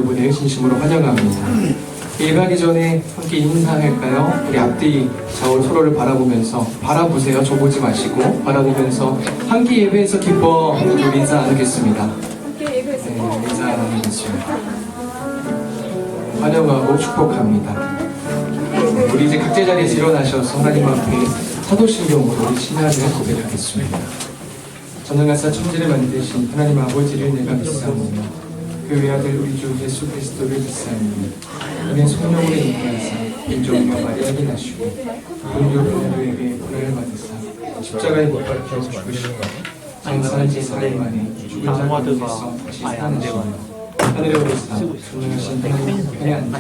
여러분을 진심으로 환영합니다. 예배하기 전에 함께 인사할까요? 우리 앞뒤 좌우 서로를 바라보세요. 저 보지 마시고 바라보면서 함께 예배에서 기뻐 우리 인사 나누겠습니다. 인사 나누겠습니다. 환영하고 축복합니다. 우리 이제 각자 자리에서 일어나셔서 하나님 앞에 사도신경으로 우리 신앙을 고백하겠습니다. 전능하사 천지를 만드신 하나님 아버지를 내가 믿사오며 그 외아들 우리 주 예수 그리스도를 믿사오며 그는 성령으로 인도하사 인종과 마리아에게 나시고 본교 빌라도에게 고난을 받으사 십자가에 못 박혀 죽으시고 장사한 지 4일 만에 죽은 자 가운데서 다시 살아나시며 하늘에 오르사 전능하신 하나님 편에 앉아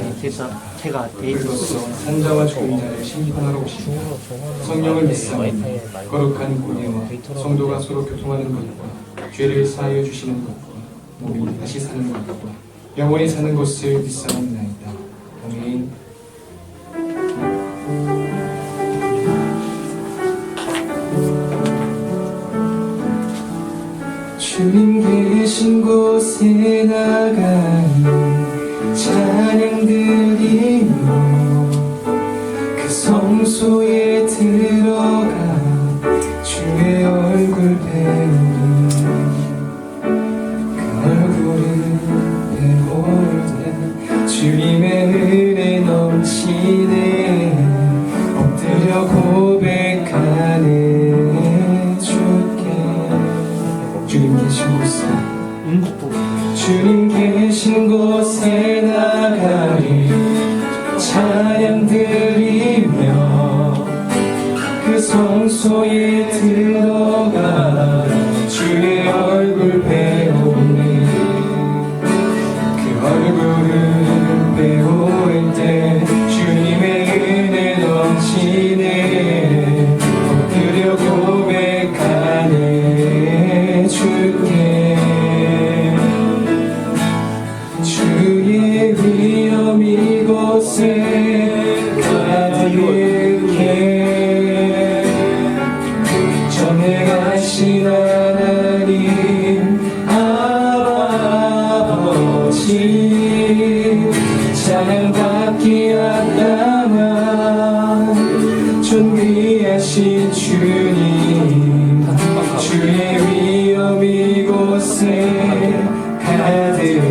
그리로서 산자와 죽은 자를 심판하러 오시고 성령을 믿사오며 거룩한 고뇌와 성도가 서로 교통하는 것과 죄를 사하여 주시는 것과 몸이 다시 사는 것과 영원히 사는 것을 믿사옵나이다. 아멘. 주님 계신 곳에 나가니 찬양 드리며 그 성소에 들어가 주의 얼굴 배우니 그 얼굴을 배울 때 주님의 은혜 넘치네 엎드려 고백하네 주님 계신 곳에 나가리 찬양 드리며 그 성소에 들어가 주의 얼굴 배우니 그 얼굴을 배울 때 주님의 은혜 넘치네 엎드려 고백하네 주께 주의 위엄 이곳에 가득해 전능하신 하나님 아버지 찬양받기 합당한 존귀하신 주님 주의 위엄 이곳에 가득해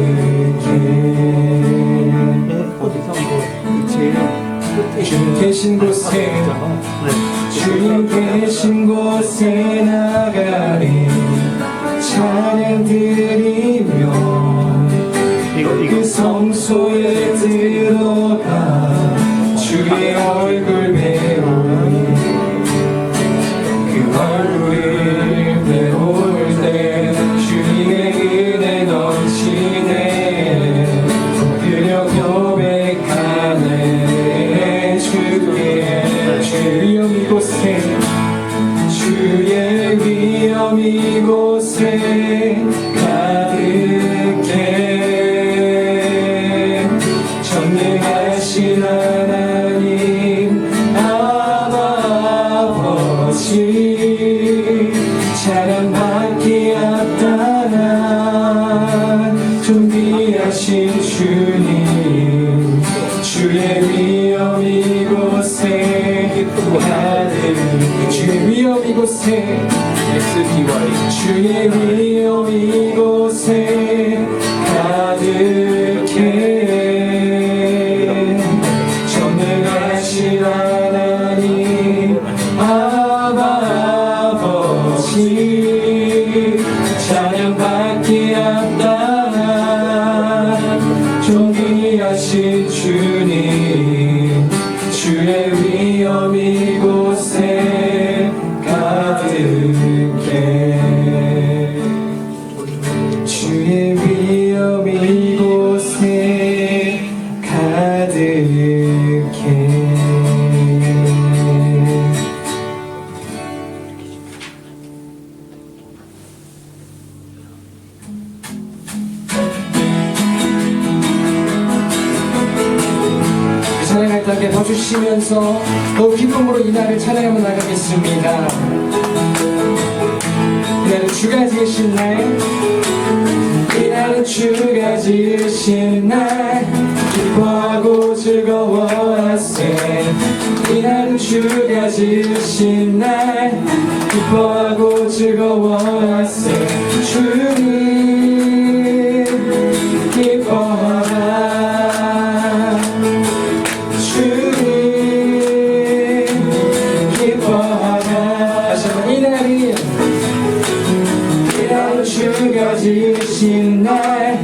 주님 계신 곳에 주님 계신 곳에 나가리 찬양 드리며 그 성소에 들어가 주의 얼굴 배우니 그 얼굴을 배울 때 주님의 은혜 넘치네 엎드려 고백하네 주의 위엄 이곳에 주의 위엄 이곳에 가득해 전능하신 하나님 아버지 찬양받기 합당한 존귀하신 주님 주의 위엄 이곳에 가득해 주의 위엄 이곳에 주의 위엄 이곳에 가득해 전능하신 하나님 아버지 찬양받기 합당한 존귀하신 주님 주의 위엄 이곳에 가득해 주의 위엄 이곳에 가득해 찬양할 때 함께 봐주시면서 더 기쁨으로 이 날을 찬양하며 나가겠습니다. 네, 이날은 주가 지으신 날, 이날은 주가 지으신 날, 기뻐하고 즐거워하세. 이날은 주가 지으신 날, 기뻐하고 즐거워하세. 주님 기뻐하라. 주님 기뻐하라. 다시 한번 이날은 주가 지으신 날,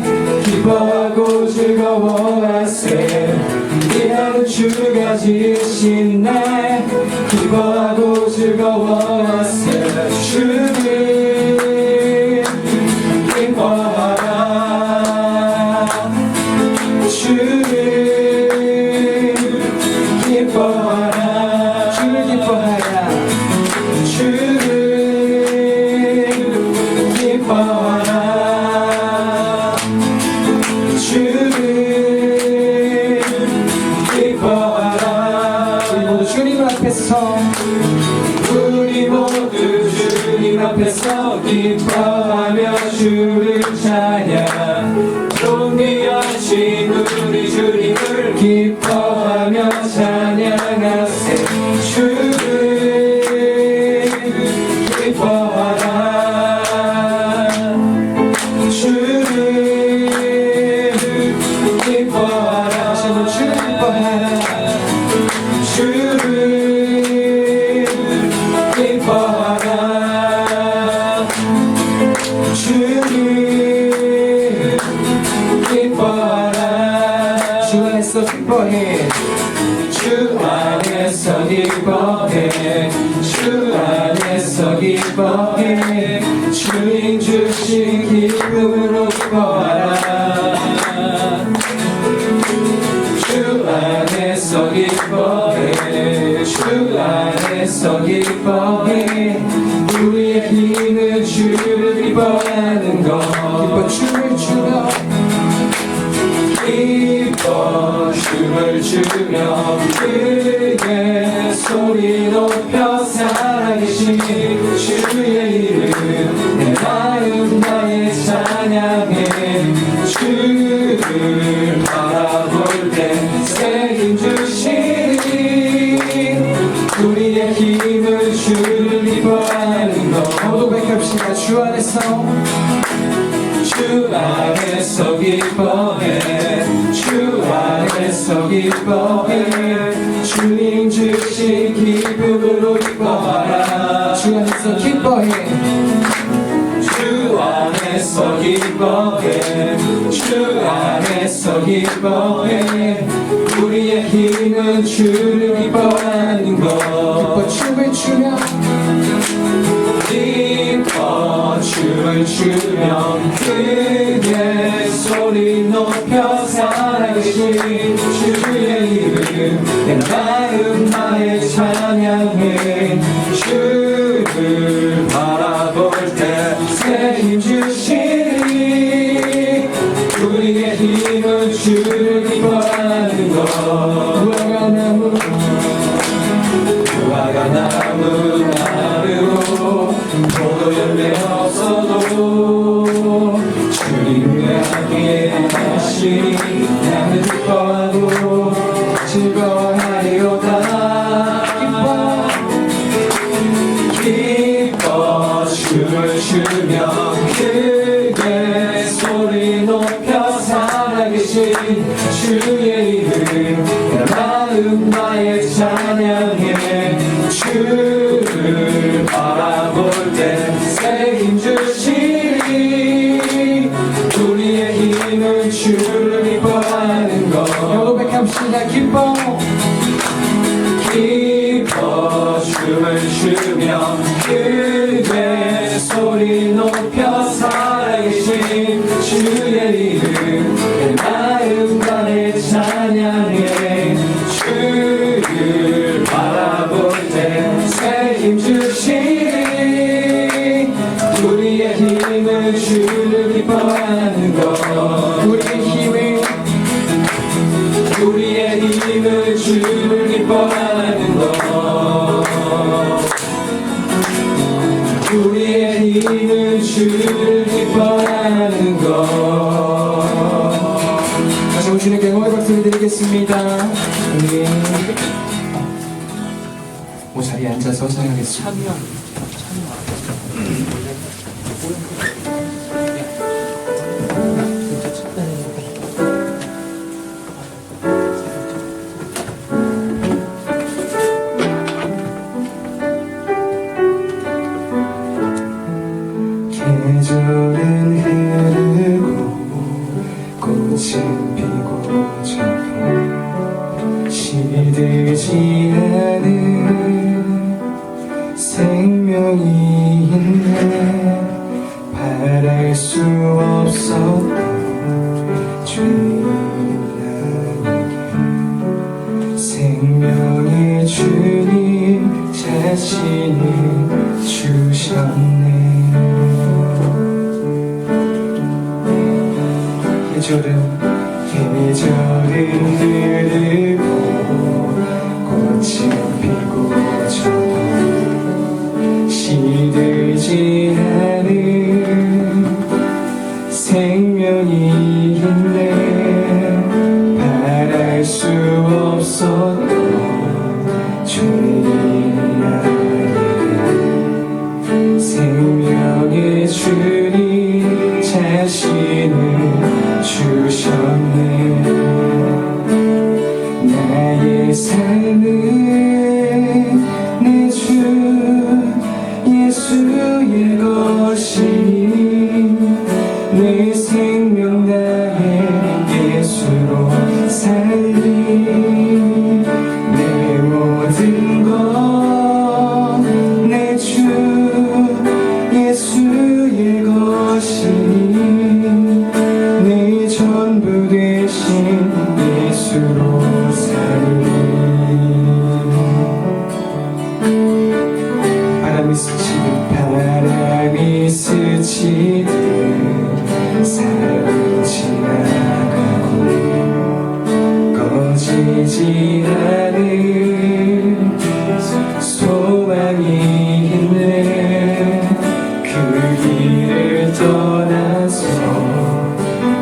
기뻐하고 즐거워하세. 이날은 주가 지으신 날, 기뻐하고 즐거워하세. 주님 기뻐하라. 주님 기뻐하라. 주를 기뻐하라. 주를 기뻐하라. 주를 기뻐하라. 우리 모두 주님 앞에서, 우리 모두 주님 앞에서 기뻐하며 주를 찬양. 존귀하신 우리 주님을 기뻐하며 찬양하세. 주를 기뻐하라. 주를 기뻐하라. 주를 기뻐하라. 주를 기뻐하라. 주를 기뻐하라. 주 안에서 기뻐해. 주 안에서 기뻐해. 주 안에서 기뻐해. 주님 주신 기쁨으로 기뻐하라. 주 안에서 기뻐해. 주 안에서 기뻐해. 우리의 힘은 주를 기뻐하는 것. 기뻐 춤을 추며, 기뻐 춤을 추며, 크게 소리 높여 살아계신 주의 이름 내 마음 나의 찬양해. 주를 바라볼 때 새 힘 주시니 우리의 힘은 주를 기뻐하는 것. 모두 백합시다. 주 안에서, 주 안에서 기뻐해. 주 안에서 기뻐해. 주님 주신 기쁨으로 기뻐하라. 주 안에서 기뻐해. 주 안에서 기뻐해. 주 안에서 기뻐해. 우리의 힘은 주를 기뻐하는 것. 기뻐 춤을 추며, 기뻐 춤을 추며, 크게 소리 높여 살아계신 주의 이름 내 마음 나의 찬양해. 주를 바라볼 때 새 힘 주시니 우리의 힘은 주를 기뻐하는 것. 무화과 나무 나르고 포도 열매 없어도 주님과 함께 하시니 나는 기뻐하고 즐거워하리로다. 기뻐 춤을 추며 크게 소리 높여 살아계신 주의 이름 내 마음 나의 찬양해. 주를 바라볼 때 새 힘 주시니 우리의 힘은 주를 기뻐하는 것. 고백합시다. 기뻐 춤을 추며 크게 소리 높여 살아계신 주의 이름 내 마음 나의 찬양해. 주를 바라볼 때 새 힘 주시니 우리의 힘은 주를 기뻐하는 것. 우리의 힘은 주를 기뻐하는 것. 우리의 힘은 다시 한번 주님께 영광의 박수를 드리겠습니다. 네. 자리에 앉아서 찬양하겠습니다. 계절은 흐르고 꽃은 피고 져도 시들지 않은 생명이 있네. 바랄 수 없었던 죄인 나에게 생명의 주님 자신을 주셨네. 계절은 흐르고 꽃은 피고 져도 시들지 않은 생명이 있네. 바랄 수 없었던 죄인 나에게 생명의 주님 자신을 주셨네. 나의 삶은 내 주 예수의 것이니 내 생명 나의 예수로 살리. 내 모든 것 내 주 예수의 것이니 내 전부 되신 예수로 살리. 바람이 스치듯 사랑이 지나가고 꺼지지 않은 소망이 있네. 그 길을 떠나서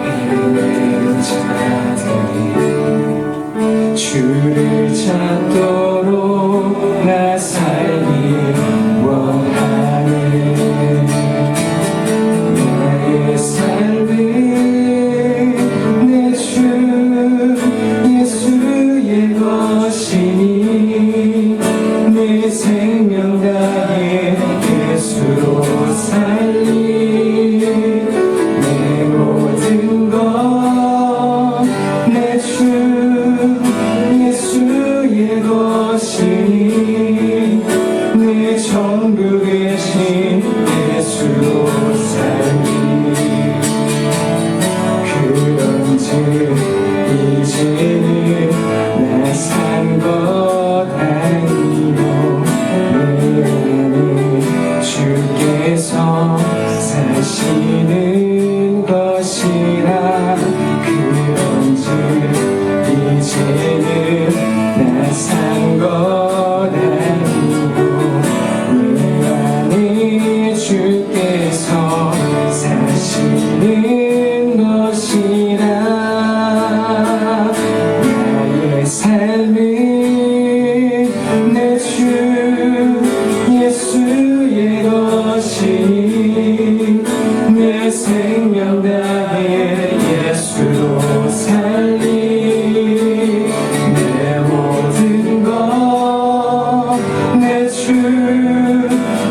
헤매는 자들이 주를 찾도록 나 살기 원하네. 나의 삶은 내 주 예수의 것이니 내 생명 다해 예수로 살리. 내 모든 것 내 주 예수의 것이니 내 전부 되신 예수로 살리. 그런즉 이제는 나 산 것 아니요 내 안에 주께서 사시는 것이라. 그런즉 이제는 나 산 것 아니요 내 안에 주께서 사시는 것이라. 나의 삶은 내 주 예수의 것이니 내 생명 다해 예수로 살리. 내 모든 것 내 주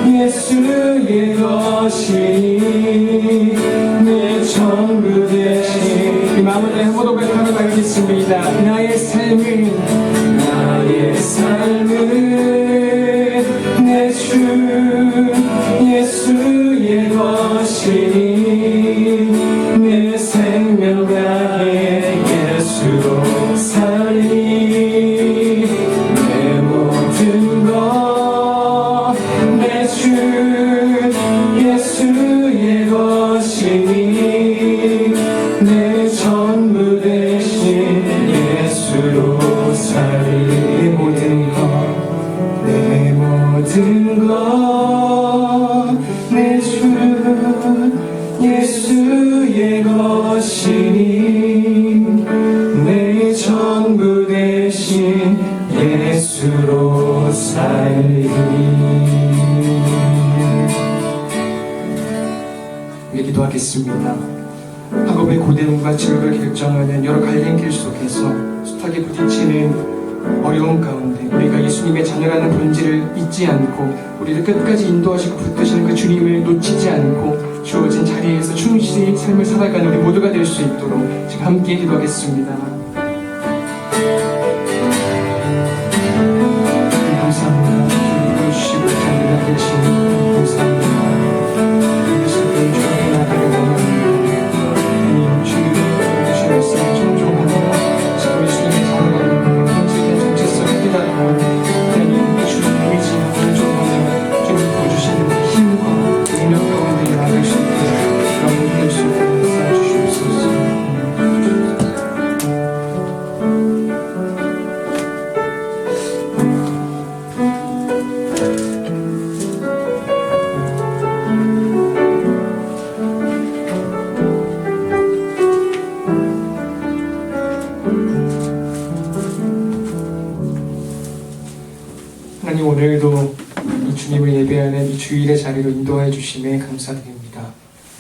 예수의 것이니 내 전부 되신. 이 마음을 내 한번 고백하며 나가겠습니다. 나의 삶은 내 주 예수의 것이니 내 생명 다해 예수로 살리. 내 모든 것 내 주 예수의 것이니 내 전부 되신 예수로 살리. 기도하겠습니다. 학업의 고대음과 진로를 결정하는 여러 갈림길 속에서 숱하게 부딪히는 어려운 가운데 우리가 예수님의 자녀라는 본질을 잊지 않고 우리를 끝까지 인도하시고 붙드시는 그 주님을 놓치지 않고 주어진 자리에서 충실히 삶을 살아가는 우리 모두가 될 수 있도록 지금 함께 기도하겠습니다. 감사합니다. 주님 부르시고 자녀가 되시니 감사합니다. 하나님, 오늘도 이 주님을 예배하는 이 주일의 자리로 인도하여 주심에 감사드립니다.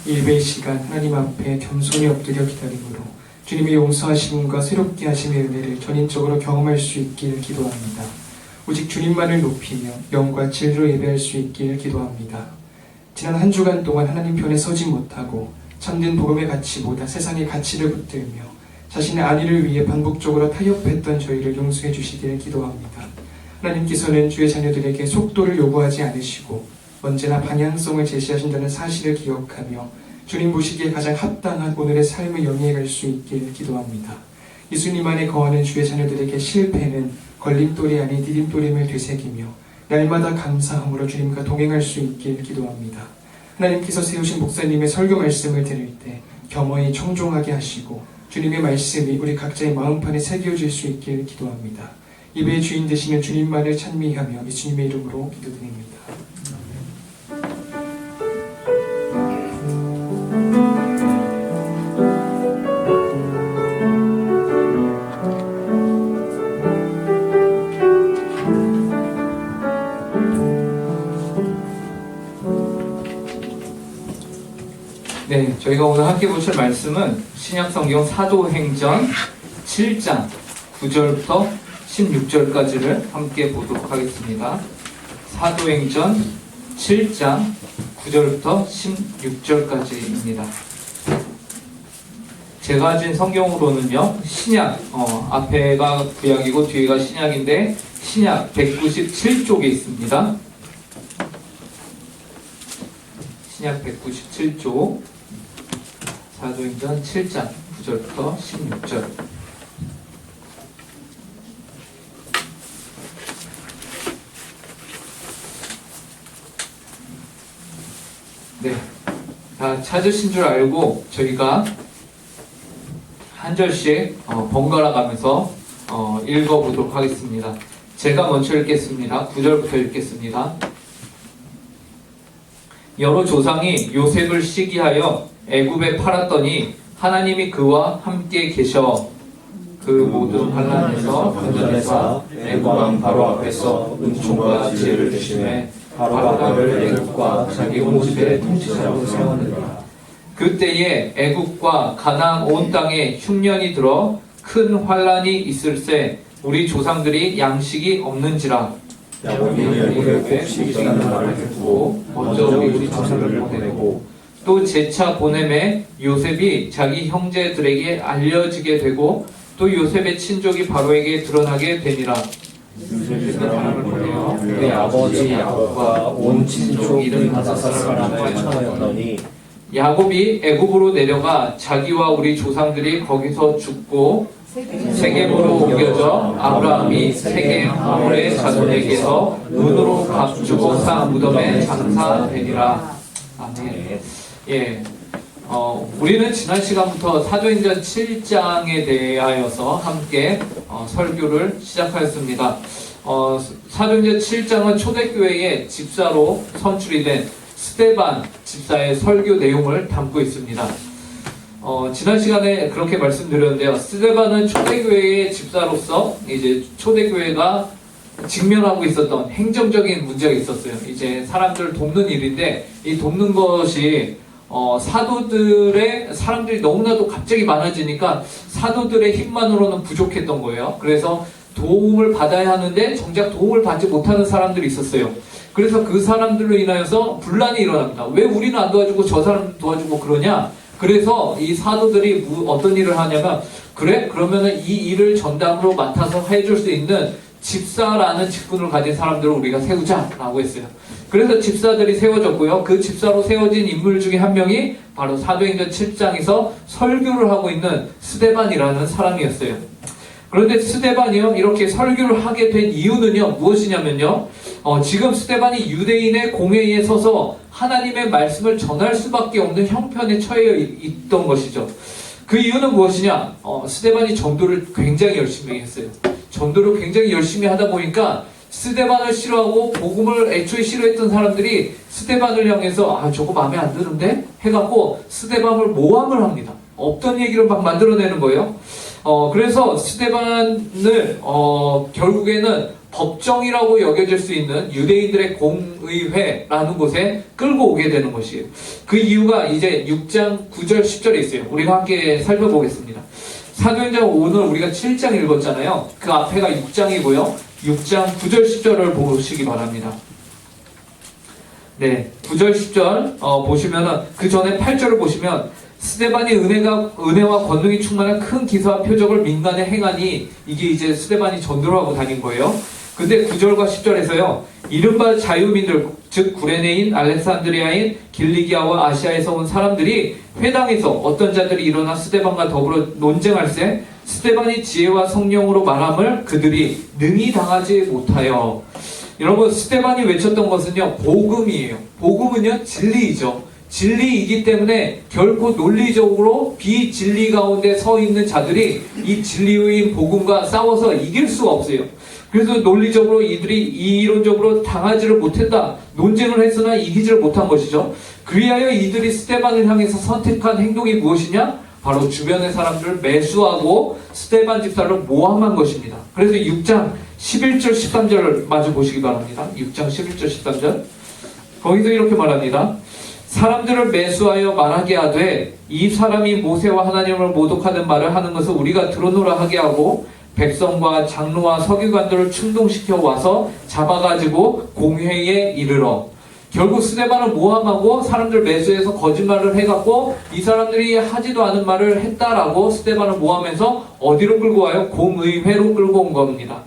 이 예배의 시간 하나님 앞에 겸손히 엎드려 기다림으로 주님의 용서하심과 새롭게 하심의 은혜를 전인적으로 경험할 수 있기를 기도합니다. 오직 주님만을 높이며 영과 진리로 예배할 수 있기를 기도합니다. 지난 한 주간 동안 하나님 편에 서지 못하고 참된 복음의 가치보다 세상의 가치를 붙들며 자신의 안위를 위해 반복적으로 타협했던 저희를 용서해 주시기를 기도합니다. 하나님께서는 주의 자녀들에게 속도를 요구하지 않으시고 언제나 방향성을 제시하신다는 사실을 기억하며 주님 보시기에 가장 합당한 오늘의 삶을 영위해갈 수 있기를 기도합니다. 예수님 안에 거하는 주의 자녀들에게 실패는 걸림돌이 아닌 디딤돌임을 되새기며 날마다 감사함으로 주님과 동행할 수 있기를 기도합니다. 하나님께서 세우신 목사님의 설교 말씀을 들을 때 겸허히 청종하게 하시고 주님의 말씀이 우리 각자의 마음판에 새겨질 수 있기를 기도합니다. 예배의 주인 되시는 주님만을 찬미하며 예수님의 이름으로 기도드립니다. 네, 저희가 오늘 함께 보실 말씀은 신약성경 사도행전 7장 9절부터 16절까지를 함께 보도록 하겠습니다. 사도행전 7장 9절부터 16절까지입니다. 제가 가진 성경으로는요, 신약, 앞에가 구약이고 뒤에가 신약인데 신약 197쪽에 있습니다. 신약 197쪽 사도행전 7장 9절부터 16절. 네, 다 찾으신 줄 알고 저희가 한 절씩 번갈아 가면서 읽어보도록 하겠습니다. 제가 먼저 읽겠습니다. 9절부터 읽겠습니다. 여러 조상이 요셉을 시기하여 애굽에 팔았더니 하나님이 그와 함께 계셔 그 모든 환난에서 건져내사 애굽 왕 바로 앞에서 은총과 지혜를 주시매 바로가 그를 애굽과 자기 온 집의 통치자로 세웠느니라. 그때에 애굽과 가나안 온 땅에 흉년이 들어 큰 환난이 있을세 우리 조상들이 양식이 없는지라. 야곱이 애굽에 곡식이라는 말을 듣고 먼저 우리 조상들을 보내고 또 재차 보냄에 요셉이 자기 형제들에게 알려지게 되고 또 요셉의 친족이 바로에게 드러나게 되니라. 요셉이 사람을 보내어 그의 아버지 야곱과 온 친족 75사람을 청하였더니 야곱이 애굽으로 내려가 자기와 우리 조상들이 거기서 죽고 세겜으로 옮겨져 아브라함이 세겜 하몰의 자손에게서 은으로 값주고 사 무덤에 장사되니라. 아멘. 예, 우리는 지난 시간부터 사도행전 7장에 대하여서 함께 설교를 시작하였습니다. 사도행전 7장은 초대교회의 집사로 선출이 된 스데반 집사의 설교 내용을 담고 있습니다. 지난 시간에 그렇게 말씀드렸는데요. 스데반은 초대교회의 집사로서 이제 초대교회가 직면하고 있었던 행정적인 문제가 있었어요. 이제 사람들을 돕는 일인데 이 돕는 것이 사도들의 사람들이 너무나도 갑자기 많아지니까 사도들의 힘만으로는 부족했던 거예요. 그래서 도움을 받아야 하는데 정작 도움을 받지 못하는 사람들이 있었어요. 그래서 그 사람들로 인하여서 분란이 일어납니다. 왜 우리는 안 도와주고 저 사람 도와주고 그러냐? 그래서 이 사도들이 어떤 일을 하냐면, 그래? 그러면은 이 일을 전담으로 맡아서 해줄 수 있는 집사라는 직분을 가진 스사람들을 우리가 세우자라고 했어요. 그래서 집사들이 세워졌고요. 그 집사로 세워진 인물 중에 한 명이 바로 사도행전 7장에서 설교를 하고 있는 스데반이라는 사람이었어요. 그런데 스데반이요, 이렇게 설교를 하게 된 이유는요, 무엇이냐면요, 지금 스데반이 유대인의 공회에 서서 하나님의 말씀을 전할 수밖에 없는 형편에 처해 있던 것이죠. 그 이유는 무엇이냐? 스데반이 전도를 굉장히 열심히 했어요. 전도를 굉장히 열심히 하다 보니까 스데반을 싫어하고 복음을 애초에 싫어했던 사람들이 스데반을 향해서 저거 마음에 안 드는데? 해갖고 스데반을 모함을 합니다. 없던 얘기를 막 만들어내는 거예요. 그래서 스데반을 결국에는 법정이라고 여겨질 수 있는 유대인들의 공의회라는 곳에 끌고 오게 되는 것이에요. 그 이유가 이제 6장 9절 10절에 있어요. 우리가 함께 살펴보겠습니다. 사도행전 오늘 우리가 7장 읽었잖아요. 그 앞에가 6장이고요. 6장 9절 10절을 보시기 바랍니다. 네, 9절 10절 보시면은 그 전에 8절을 보시면 스데반이 은혜와 권능이 충만한 큰 기사와 표적을 민간에 행하니, 이게 이제 스데반이 전도를 하고 다닌 거예요. 근데 9절과 10절에서요, 이른바 자유민들, 즉 구레네인, 알렉산드리아인, 길리기아와 아시아에서 온 사람들이 회당에서 어떤 자들이 일어나 스데반과 더불어 논쟁할세 스데반이 지혜와 성령으로 말함을 그들이 능히 당하지 못하여. 여러분, 스데반이 외쳤던 것은요, 복음이에요. 복음은요, 진리이죠. 진리이기 때문에 결코 논리적으로 비진리 가운데 서 있는 자들이 이 진리의 복음과 싸워서 이길 수가 없어요. 그래서 논리적으로 이들이 이론적으로 당하지를 못했다. 논쟁을 했으나 이기지를 못한 것이죠. 그리하여 이들이 스데반을 향해서 선택한 행동이 무엇이냐? 바로 주변의 사람들을 매수하고 스데반 집사를 모함한 것입니다. 그래서 6장 11절 13절을 마저 보시기 바랍니다. 6장 11절 13절. 거기서 이렇게 말합니다. 사람들을 매수하여 말하게 하되 이 사람이 모세와 하나님을 모독하는 말을 하는 것을 우리가 들어노라 하게 하고 백성과 장로와 서기관들을 충동시켜 와서 잡아가지고 공회에 이르러. 결국 스데반을 모함하고 사람들 매수해서 거짓말을 해갖고 이 사람들이 하지도 않은 말을 했다라고 스데반을 모함해서 어디로 끌고 와요? 공의회로 끌고 온 겁니다.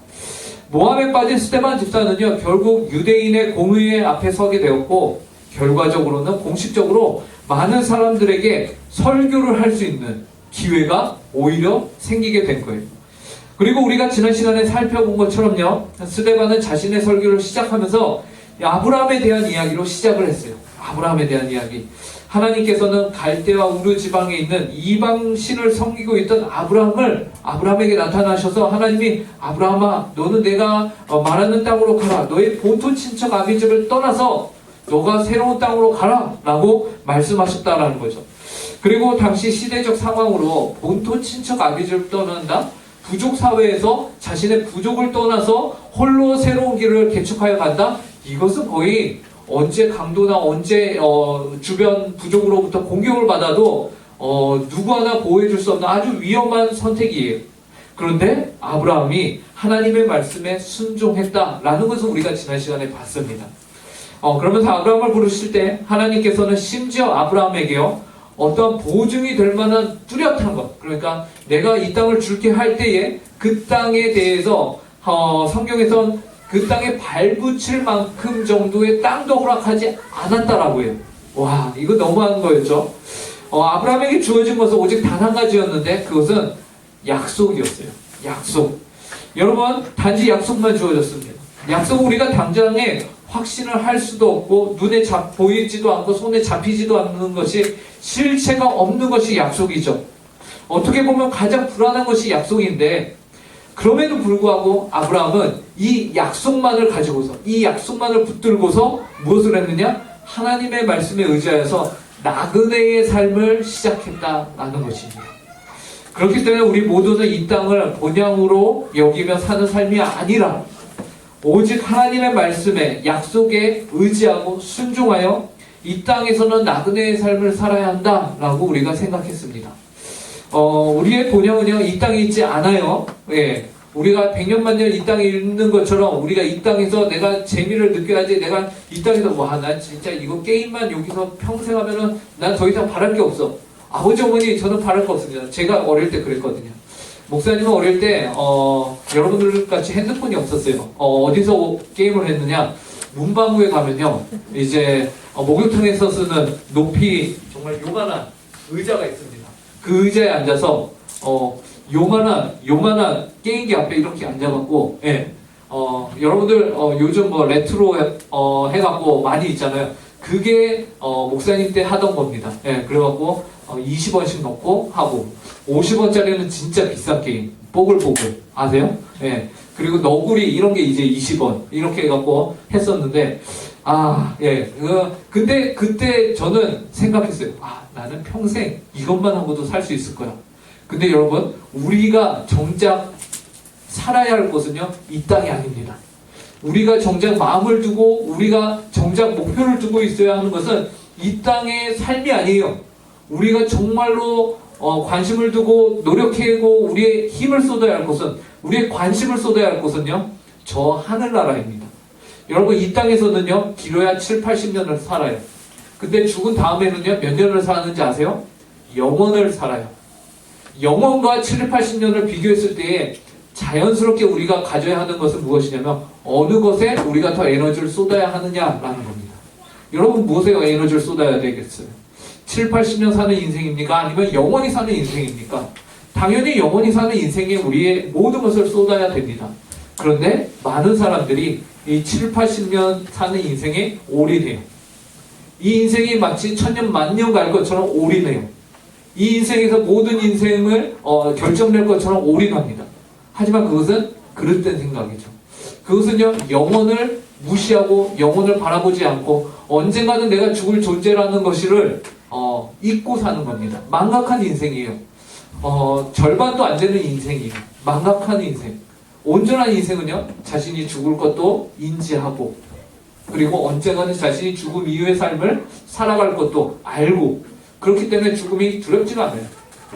모함에 빠진 스데반 집사는요, 결국 유대인의 공의회 앞에 서게 되었고, 결과적으로는 공식적으로 많은 사람들에게 설교를 할 수 있는 기회가 오히려 생기게 된 거예요. 그리고 우리가 지난 시간에 살펴본 것처럼요, 스데반은 자신의 설교를 시작하면서 아브라함에 대한 이야기로 시작을 했어요. 아브라함에 대한 이야기. 하나님께서는 갈대와 우르 지방에 있는 이방 신을 섬기고 있던 아브라함에게 나타나셔서 하나님이 아브라함아, 너는 내가 말하는 땅으로 가라. 너의 본토 친척 아비집을 떠나서 너가 새로운 땅으로 가라 라고 말씀하셨다라는 거죠. 그리고 당시 시대적 상황으로 본토 친척 아비집을 떠난다? 부족 사회에서 자신의 부족을 떠나서 홀로 새로운 길을 개척하여 간다? 이것은 거의 언제 강도나 언제 주변 부족으로부터 공격을 받아도 누구 하나 보호해줄 수 없는 아주 위험한 선택이에요. 그런데 아브라함이 하나님의 말씀에 순종했다라는 것을 우리가 지난 시간에 봤습니다. 그러면서 아브라함을 부르실 때 하나님께서는 심지어 아브라함에게요, 어떤 보증이 될 만한 뚜렷한 것, 그러니까 내가 이 땅을 줄게 할 때에 그 땅에 대해서 성경에선 그 땅에 발붙일 만큼 정도의 땅도 허락하지 않았다라고 해요. 와, 이거 너무한 거였죠. 아브라함에게 주어진 것은 오직 단 한 가지였는데 그것은 약속이었어요. 약속. 여러분, 단지 약속만 주어졌습니다. 약속은 우리가 당장에 확신을 할 수도 없고 눈에 보이지도 않고 손에 잡히지도 않는 것이, 실체가 없는 것이 약속이죠. 어떻게 보면 가장 불안한 것이 약속인데, 그럼에도 불구하고 아브라함은 이 약속만을 가지고서, 이 약속만을 붙들고서 무엇을 했느냐? 하나님의 말씀에 의지하여서 나그네의 삶을 시작했다라는 것입니다. 그렇기 때문에 우리 모두는 이 땅을 본향으로 여기며 사는 삶이 아니라 오직 하나님의 말씀에, 약속에 의지하고 순종하여 이 땅에서는 나그네의 삶을 살아야 한다라고 우리가 생각했습니다. 우리의 본향은요, 이 땅에 있지 않아요. 예. 우리가 100년 만년 이 땅에 있는 것처럼 우리가 이 땅에서 내가 재미를 느껴야지, 내가 이 땅에서 난 진짜 이거 게임만 여기서 평생 하면은 난 더 이상 바랄 게 없어. 아버지 어머니 저는 바랄 거 없습니다. 제가 어릴 때 그랬거든요. 목사님은 어릴 때 여러분들 같이 핸드폰이 없었어요. 어디서 게임을 했느냐, 문방구에 가면요 이제 목욕탕에서 쓰는 높이 정말 요만한 의자가 있습니다. 그 의자에 앉아서 요만한 게임기 앞에 이렇게 앉아갖고, 예, 여러분들 요즘 뭐 레트로 해갖고 많이 있잖아요. 그게 목사님 때 하던 겁니다. 예, 그래갖고 20원씩 넣고 하고, 50원짜리는 진짜 비싼 게임, 뽀글뽀글 아세요? 예, 그리고 너구리 이런 게 이제 20원 이렇게 해갖고 했었는데, 예, 근데 그때 저는 생각했어요. 나는 평생 이것만 하고도 살 수 있을 거야. 근데 여러분, 우리가 정작 살아야 할 곳은요, 이 땅이 아닙니다. 우리가 정작 마음을 두고, 우리가 정작 목표를 두고 있어야 하는 것은 이 땅의 삶이 아니에요. 우리가 정말로 관심을 두고 노력하고 우리의 힘을 쏟아야 할 곳은, 우리의 관심을 쏟아야 할 곳은요, 저 하늘나라입니다. 여러분, 이 땅에서는요, 길어야 7, 80년을 살아요. 근데 죽은 다음에는요, 몇 년을 사는지 아세요? 영원을 살아요. 영원과 7, 80년을 비교했을 때에 자연스럽게 우리가 가져야 하는 것은 무엇이냐면, 어느 것에 우리가 더 에너지를 쏟아야 하느냐라는 겁니다. 여러분, 무엇에 에너지를 쏟아야 되겠어요? 7, 80년 사는 인생입니까? 아니면 영원히 사는 인생입니까? 당연히 영원히 사는 인생에 우리의 모든 것을 쏟아야 됩니다. 그런데 많은 사람들이 이 7, 80년 사는 인생에 올인해요. 이 인생이 마치 천년 만년 갈 것처럼 올인해요. 이 인생에서 모든 인생을 결정낼 것처럼 올인합니다. 하지만 그것은 그릇된 생각이죠. 그것은요, 영혼을 무시하고 영혼을 바라보지 않고 언젠가는 내가 죽을 존재라는 것을 잊고 사는 겁니다. 망각한 인생이에요. 절반도 안 되는 인생이에요. 망각한 인생. 온전한 인생은요, 자신이 죽을 것도 인지하고, 그리고 언젠가는 자신이 죽음 이후의 삶을 살아갈 것도 알고, 그렇기 때문에 죽음이 두렵지가 않아요.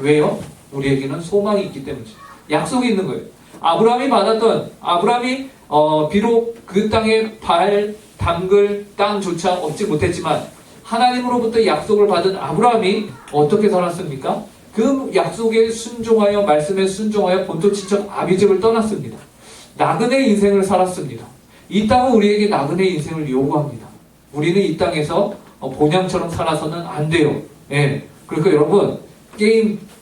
왜요? 우리에게는 소망이 있기 때문이죠. 약속이 있는 거예요. 아브라함이 비록 그 땅에 발 담글 땅조차 얻지 못했지만 하나님으로부터 약속을 받은 아브라함이 어떻게 살았습니까? 그 약속에 순종하여, 말씀에 순종하여 본토 친척 아비집을 떠났습니다. 나그네 인생을 살았습니다. 이 땅은 우리에게 나그네 인생을 요구합니다. 우리는 이 땅에서 본향처럼 살아서는 안 돼요. 예. 그러니까 여러분,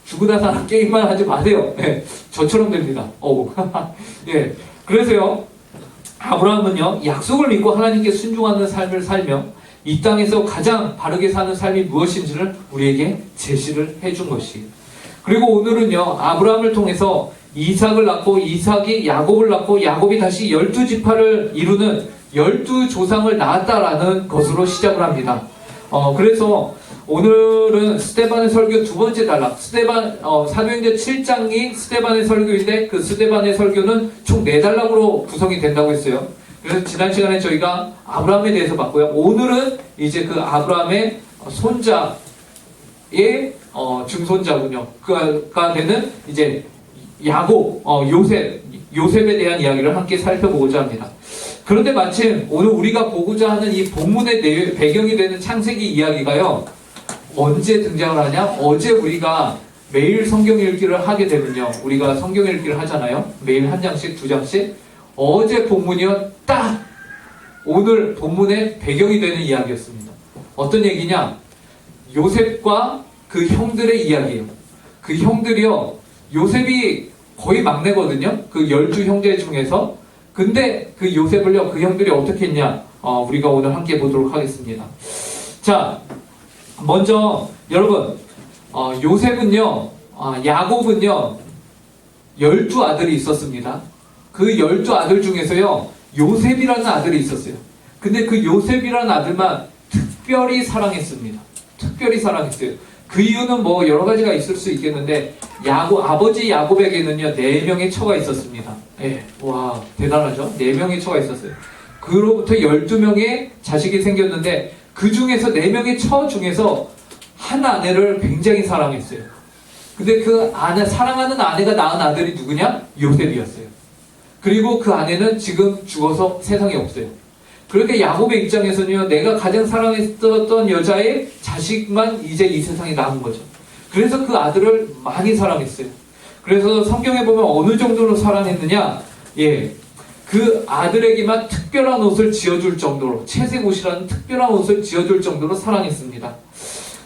죽으나 사는 게임만 하지 마세요. 예. 저처럼 됩니다. 예. 그래서요, 아브라함은요, 약속을 믿고 하나님께 순종하는 삶을 살며 이 땅에서 가장 바르게 사는 삶이 무엇인지를 우리에게 제시를 해준 것이에요. 그리고 오늘은요, 아브라함을 통해서 이삭을 낳고, 이삭이 야곱을 낳고, 야곱이 다시 12지파를 이루는 12조상을 낳았다라는 것으로 시작을 합니다. 그래서 오늘은 스데반의 설교 두 번째 단락, 사도행전 7장이 스데반의 설교인데, 그 스데반의 설교는 총 4단락으로 구성이 된다고 했어요. 그래서 지난 시간에 저희가 아브라함에 대해서 봤고요. 오늘은 이제 그 아브라함의 손자의 증손자군요. 그가 되는 이제 야곱, 요셉에 대한 이야기를 함께 살펴보고자 합니다. 그런데 마침 오늘 우리가 보고자 하는 이 본문의 배경이 되는 창세기 이야기가요, 언제 등장을 하냐? 어제 우리가 매일 성경 읽기를 하게 되면요, 우리가 성경 읽기를 하잖아요. 매일 한 장씩, 두 장씩. 어제 본문이요, 딱 오늘 본문의 배경이 되는 이야기였습니다. 어떤 얘기냐? 요셉과 그 형들의 이야기예요. 그 형들이요, 요셉이 거의 막내거든요. 그 12형제 중에서. 근데 그 요셉을요, 그 형들이 어떻게 했냐? 우리가 오늘 함께 보도록 하겠습니다. 자, 먼저 여러분, 요셉은요, 야곱은요, 12아들이 있었습니다. 그 12아들 중에서요, 요셉이라는 아들이 있었어요. 근데 그 요셉이라는 아들만 특별히 사랑했습니다. 특별히 사랑했어요. 그 이유는 뭐 여러 가지가 있을 수 있겠는데, 아버지 야곱에게는요, 4명의 처가 있었습니다. 예, 와, 대단하죠? 4명의 처가 있었어요. 그로부터 12명의 자식이 생겼는데, 그 중에서 4명의 처 중에서 한 아내를 굉장히 사랑했어요. 근데 그 아내, 사랑하는 아내가 낳은 아들이 누구냐? 요셉이었어요. 그리고 그 아내는 지금 죽어서 세상에 없어요. 그러니까 야곱의 입장에서는요, 내가 가장 사랑했었던 여자의 자식만 이제 이 세상에 남은 거죠. 그래서 그 아들을 많이 사랑했어요. 그래서 성경에 보면 어느 정도로 사랑했느냐? 예, 그 아들에게만 특별한 옷을 지어줄 정도로, 채색 옷이라는 특별한 옷을 지어줄 정도로 사랑했습니다.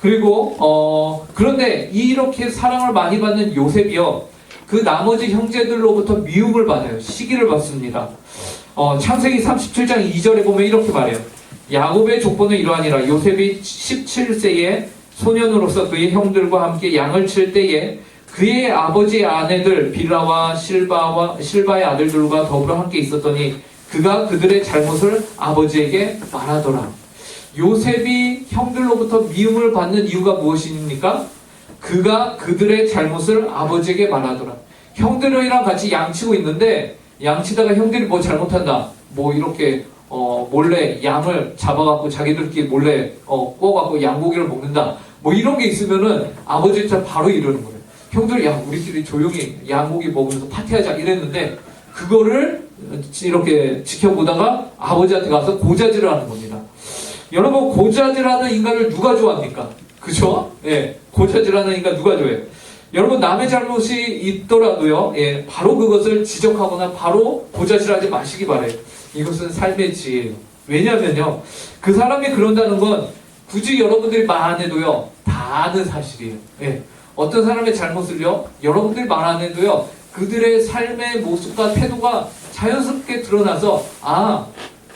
그리고 그런데 이렇게 사랑을 많이 받는 요셉이요, 그 나머지 형제들로부터 미움을 받아요. 시기를 받습니다. 창세기 37장 2절에 보면 이렇게 말해요. 야곱의 족보는 이러하니라. 요셉이 17세에 소년으로서 그의 형들과 함께 양을 칠 때에 그의 아버지의 아내들 빌라와 실바의 아들들과 더불어 함께 있었더니 그가 그들의 잘못을 아버지에게 말하더라. 요셉이 형들로부터 미움을 받는 이유가 무엇입니까? 그가 그들의 잘못을 아버지에게 말하더라. 형들이랑 같이 양치고 있는데 양치다가 형들이 뭐 잘못한다, 뭐 이렇게 몰래 양을 잡아갖고 자기들끼리 몰래 구워갖고 양고기를 먹는다, 뭐 이런 게 있으면은 아버지한테 바로 이러는 거예요. 형들, 야, 우리끼리 조용히 양고기 먹으면서 파티하자 이랬는데 그거를 이렇게 지켜보다가 아버지한테 가서 고자질을 하는 겁니다. 여러분, 고자질하는 인간을 누가 좋아합니까? 그죠? 예, 고자질하는 인간 누가 좋아해요? 여러분, 남의 잘못이 있더라도요, 예, 바로 그것을 지적하거나 바로 고자질하지 마시기 바래요. 이것은 삶의 지혜예요. 왜냐면요, 그 사람이 그런다는 건 굳이 여러분들이 말 안 해도요, 다 아는 사실이에요. 예, 어떤 사람의 잘못을요, 여러분들이 말 안 해도요, 그들의 삶의 모습과 태도가 자연스럽게 드러나서, 아,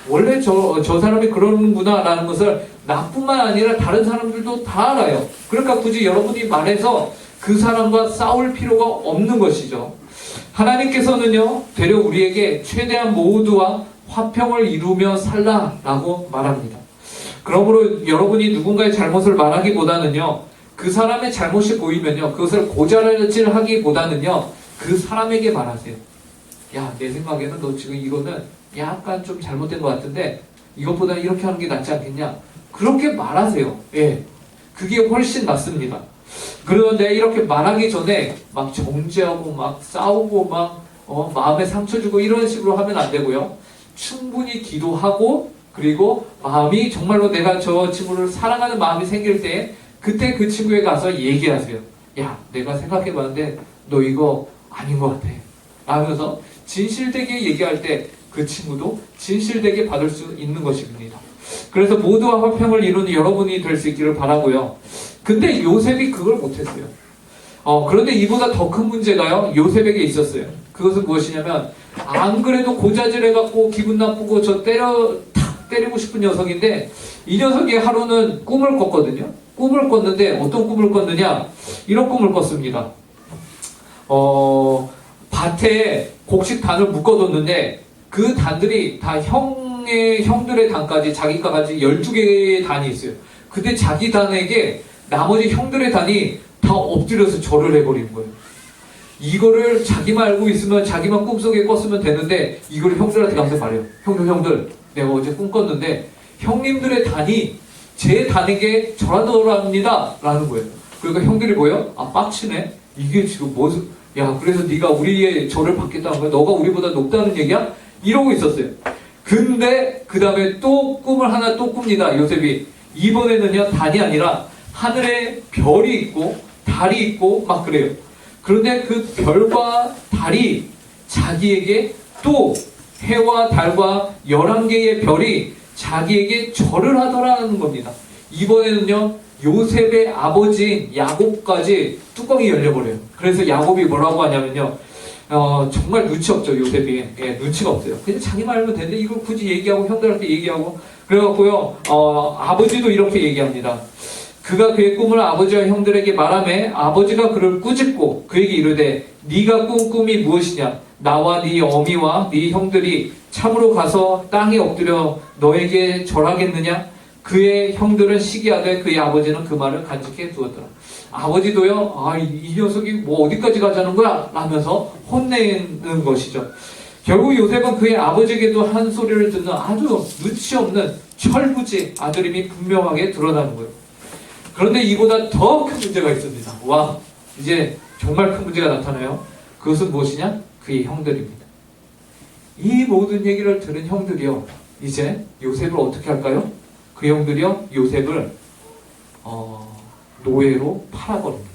원래 저 사람이 그러는구나 라는 것을 나뿐만 아니라 다른 사람들도 다 알아요. 그러니까 굳이 여러분이 말해서 그 사람과 싸울 필요가 없는 것이죠. 하나님께서는요, 되려 우리에게 최대한 모두와 화평을 이루며 살라라고 말합니다. 그러므로 여러분이 누군가의 잘못을 말하기보다는요, 그 사람의 잘못이 보이면요, 그것을 고자질하기보다는요, 그 사람에게 말하세요. 야, 내 생각에는 너 지금 이거는 약간 좀 잘못된 것 같은데 이것보다 이렇게 하는 게 낫지 않겠냐? 그렇게 말하세요. 예, 그게 훨씬 낫습니다. 그런데 이렇게 말하기 전에 막 정죄하고 막 싸우고 막 마음에 상처 주고 이런 식으로 하면 안 되고요. 충분히 기도하고, 그리고 마음이 정말로 내가 저 친구를 사랑하는 마음이 생길 때 그때 그 친구에 가서 얘기하세요. 야, 내가 생각해봤는데 너 이거 아닌 것 같아 하면서 진실되게 얘기할 때 그 친구도 진실되게 받을 수 있는 것입니다. 그래서 모두와 화평을 이루는 여러분이 될 수 있기를 바라고요. 근데 요셉이 그걸 못했어요. 그런데 이보다 더 큰 문제가요, 요셉에게 있었어요. 그것은 무엇이냐면, 안 그래도 고자질해갖고 기분 나쁘고 탁 때리고 싶은 녀석인데, 이 녀석이 하루는 꿈을 꿨거든요. 꿈을 꿨는데 어떤 꿈을 꿨느냐, 이런 꿈을 꿨습니다. 밭에 곡식 단을 묶어뒀는데 그 단들이 다 형들의 단까지, 자기가까지 12개의 단이 있어요. 근데 자기 단에게 나머지 형들의 단이 다 엎드려서 절을 해버리는 거예요. 이거를 자기만 알고 있으면 자기만 꿈속에 꿨으면 되는데 이걸 형들한테 가서 말해요. 형들, 내가 어제 꿈 꿨는데 형님들의 단이 제 단에게 절하더랍니다 라는 거예요. 그러니까 형들이 뭐예요? 아, 빡치네? 이게 지금 야, 그래서 네가 우리의 절을 받겠다는 거야? 너가 우리보다 높다는 얘기야? 이러고 있었어요. 근데 그 다음에 또 꿈을 하나 또 꿉니다, 요셉이. 이번에는요, 단이 아니라 하늘에 별이 있고 달이 있고 막 그래요. 그런데 그 별과 달이 자기에게, 또 해와 달과 11개의 별이 자기에게 절을 하더라는 겁니다. 이번에는요, 요셉의 아버지인 야곱까지 뚜껑이 열려버려요. 그래서 야곱이 뭐라고 하냐면요, 정말 눈치 없죠, 요셉이. 예, 눈치가 없어요. 그냥 자기 말하면 되는데 이걸 굳이 얘기하고 형들한테 얘기하고, 그래갖고요, 아버지도 이렇게 얘기합니다. 그가 그의 꿈을 아버지와 형들에게 말하매 아버지가 그를 꾸짖고 그에게 이르되, 네가 꾼 꿈이 무엇이냐? 나와 네 어미와 네 형들이 참으로 가서 땅에 엎드려 너에게 절하겠느냐? 그의 형들은 시기하되 그의 아버지는 그 말을 간직해 두었더라. 아버지도요, 이 녀석이 뭐 어디까지 가자는 거야? 라면서 혼내는 것이죠. 결국 요셉은 그의 아버지에게도 한 소리를 듣는 아주 눈치 없는 철부지 아들임이 분명하게 드러나는 거예요. 그런데 이보다 더 큰 문제가 있습니다. 와, 이제 정말 큰 문제가 나타나요. 그것은 무엇이냐? 그의 형들입니다. 이 모든 얘기를 들은 형들이요, 이제 요셉을 어떻게 할까요? 그 형들이요, 요셉을 노예로 팔아버립니다.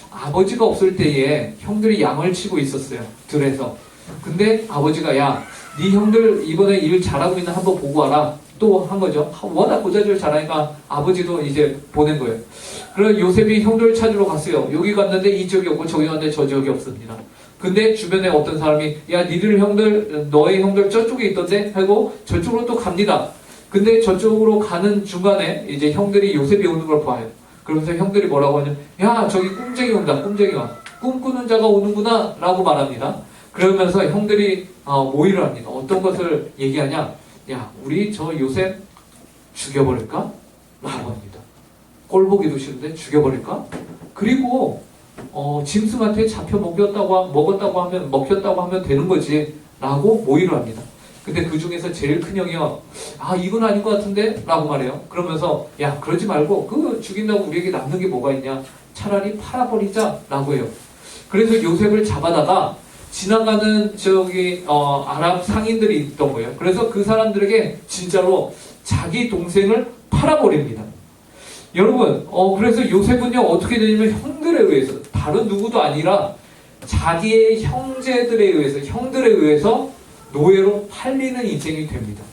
아버지가 없을 때에 형들이 양을 치고 있었어요, 들에서. 근데 아버지가, 야, 네 형들 이번에 일 잘하고 있나 한번 보고 와라. 또 한 거죠. 워낙 고자질 잘하니까 아버지도 이제 보낸 거예요. 그래서 요셉이 형들을 찾으러 갔어요. 여기 갔는데 이 지역이 없고 저기 갔는데 저 지역이 없습니다. 근데 주변에 어떤 사람이, 야, 니들 형들, 너의 형들 저쪽에 있던데? 하고 저쪽으로 또 갑니다. 근데 저쪽으로 가는 중간에 이제 형들이 요셉이 오는 걸 봐요. 그러면서 형들이 뭐라고 하냐, 야, 저기 꿈쟁이 온다, 꿈쟁이가. 꿈꾸는 자가 오는구나 라고 말합니다. 그러면서 형들이 모의를 합니다. 어떤 것을 얘기하냐, 야, 우리 저 요셉 죽여버릴까? 라고 합니다. 꼴 보기도 싫은데 죽여버릴까? 그리고 짐승한테 잡혀 먹었다고 하면 되는 거지 라고 모의를 합니다. 근데 그 중에서 제일 큰 형이요, 아, 이건 아닌 것 같은데? 라고 말해요. 그러면서, 야, 그러지 말고 그거 죽인다고 우리에게 남는 게 뭐가 있냐, 차라리 팔아버리자 라고 해요. 그래서 요셉을 잡아다가 지나가는 아랍 상인들이 있던 거예요. 그래서 그 사람들에게 진짜로 자기 동생을 팔아버립니다. 여러분, 그래서 요셉은요, 어떻게 되냐면 형들에 의해서, 다른 누구도 아니라 자기의 형들에 의해서 노예로 팔리는 인생이 됩니다.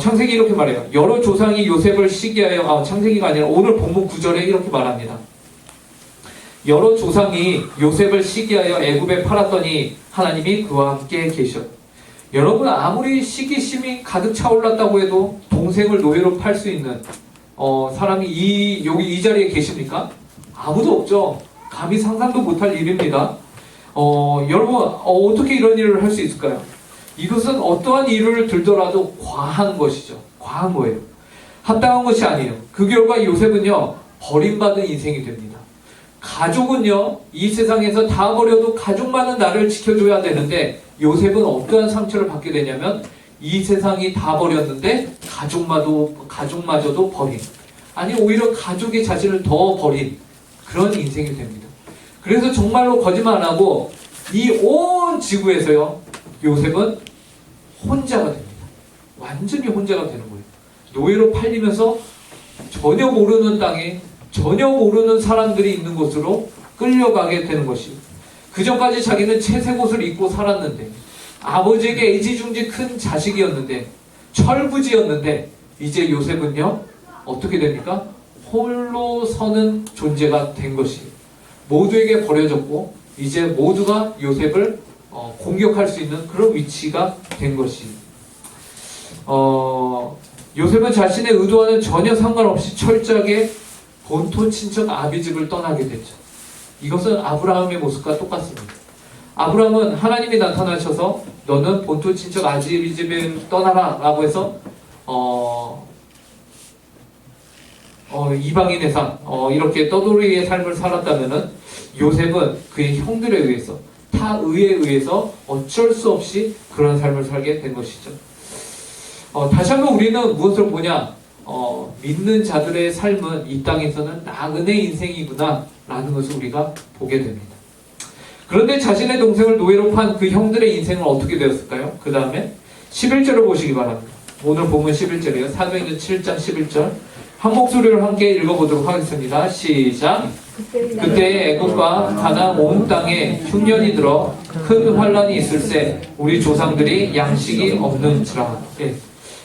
창세기 이렇게 말해요. 여러 조상이 요셉을 시기하여, 창세기가 아니라 오늘 본문 9절에 이렇게 말합니다. 여러 조상이 요셉을 시기하여 애굽에 팔았더니 하나님이 그와 함께 계셨. 여러분, 아무리 시기심이 가득 차올랐다고 해도 동생을 노예로 팔 수 있는 사람이 여기 이 자리에 계십니까? 아무도 없죠. 감히 상상도 못할 일입니다. 여러분, 어떻게 이런 일을 할 수 있을까요? 이것은 어떠한 일을 들더라도 과한 것이죠. 과한 거예요. 합당한 것이 아니에요. 그 결과 요셉은요, 버림받은 인생이 됩니다. 가족은요, 이 세상에서 다 버려도 가족만은 나를 지켜줘야 되는데, 요셉은 어떠한 상처를 받게 되냐면, 이 세상이 다 버렸는데 가족마저도 버린, 아니 오히려 가족이 자신을 더 버린 그런 인생이 됩니다. 그래서 정말로 거짓말 안 하고 이 온 지구에서요, 요셉은 혼자가 됩니다. 완전히 혼자가 되는 거예요. 노예로 팔리면서 전혀 모르는 땅에 전혀 모르는 사람들이 있는 곳으로 끌려가게 되는 것이, 그전까지 자기는 채색 옷을 입고 살았는데, 아버지에게 애지중지 큰 자식이었는데, 철부지였는데, 이제 요셉은요, 어떻게 됩니까? 홀로 서는 존재가 된 것이, 모두에게 버려졌고, 이제 모두가 요셉을 공격할 수 있는 그런 위치가 된 것이, 요셉은 자신의 의도와는 전혀 상관없이 철저하게 본토 친척 아비집을 떠나게 됐죠. 이것은 아브라함의 모습과 똑같습니다. 아브라함은 하나님이 나타나셔서 너는 본토 친척 아비집을 떠나라 라고 해서 이방인의 삶, 이렇게 떠돌이의 삶을 살았다면은, 요셉은 그의 형들에 의해서, 타의에 의해서 어쩔 수 없이 그런 삶을 살게 된 것이죠. 다시 한번 우리는 무엇을 보냐? 믿는 자들의 삶은 이 땅에서는 나그네 인생이구나 라는 것을 우리가 보게 됩니다. 그런데 자신의 동생을 노예로 판 그 형들의 인생은 어떻게 되었을까요? 그 다음에 11절을 보시기 바랍니다. 오늘 본문 11절이에요. 사도행전 7장 11절. 한 목소리로 함께 읽어보도록 하겠습니다. 시작. 그때 애굽과 가나안 온 땅에 흉년이 들어 큰 환란이 있을세 우리 조상들이 양식이 없는지라.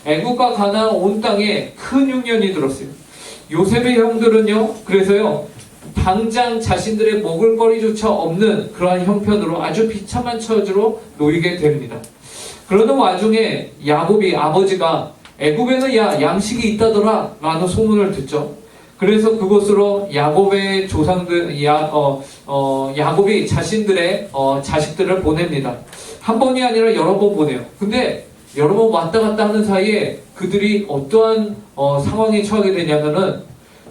애굽과 가나안 온 땅에 큰 흉년이 들었어요. 요셉의 형들은요, 그래서요, 당장 자신들의 먹을 거리조차 없는 그러한 형편으로 아주 비참한 처지로 놓이게 됩니다. 그러는 와중에 야곱이, 아버지가 애굽에는 양식이 있다더라 라는 소문을 듣죠. 그래서 그곳으로 야곱의 조상들, 야곱이 자신들의 자식들을 보냅니다. 한 번이 아니라 여러 번 보내요. 근데 여러 번 왔다 갔다 하는 사이에 그들이 어떠한 상황에 처하게 되냐면은,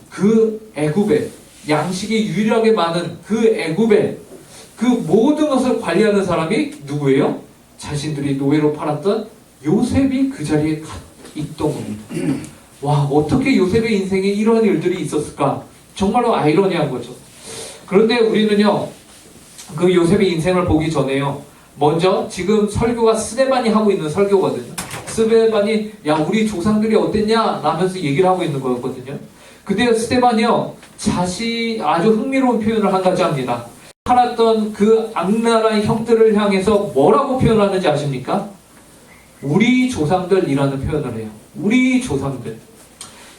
그 애굽에 양식이 유일하게 많은 그 애굽에 그 모든 것을 관리하는 사람이 누구예요? 자신들이 노예로 팔았던 요셉이 그 자리에 있던 겁니다. 와, 어떻게 요셉의 인생에 이러한 일들이 있었을까? 정말로 아이러니한 거죠. 그런데 우리는요, 그 요셉의 인생을 보기 전에요, 먼저 지금 설교가 스데반이 하고 있는 설교거든요. 스데반이 야, 우리 조상들이 어땠냐? 라면서 얘기를 하고 있는 거였거든요. 근데 스데반이요, 아주 흥미로운 표현을 한 가지 합니다. 살았던 그 악랄한 형들을 향해서 뭐라고 표현하는지 아십니까? 우리 조상들이라는 표현을 해요. 우리 조상들.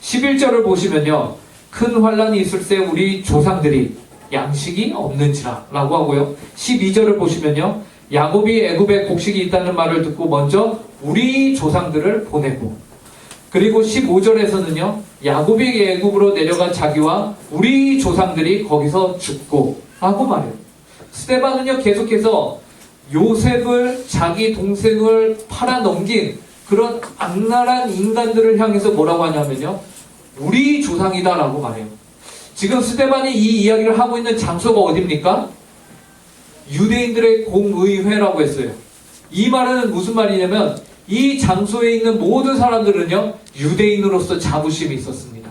11절을 보시면요, 큰 환란이 있을새 우리 조상들이 양식이 없는지라 라고 하고요. 12절을 보시면요, 야곱이 애굽에 곡식이 있다는 말을 듣고 먼저 우리 조상들을 보내고, 그리고 15절에서는요, 야곱이 애굽으로 내려간 자기와 우리 조상들이 거기서 죽고 라고 말해요. 스데반은요, 계속해서 요셉을, 자기 동생을 팔아넘긴 그런 악랄한 인간들을 향해서 뭐라고 하냐면요, 우리 조상이다 라고 말해요. 지금 스데반이 이 이야기를 하고 있는 장소가 어디입니까? 유대인들의 공의회라고 했어요. 이 말은 무슨 말이냐면, 이 장소에 있는 모든 사람들은요, 유대인으로서 자부심이 있었습니다.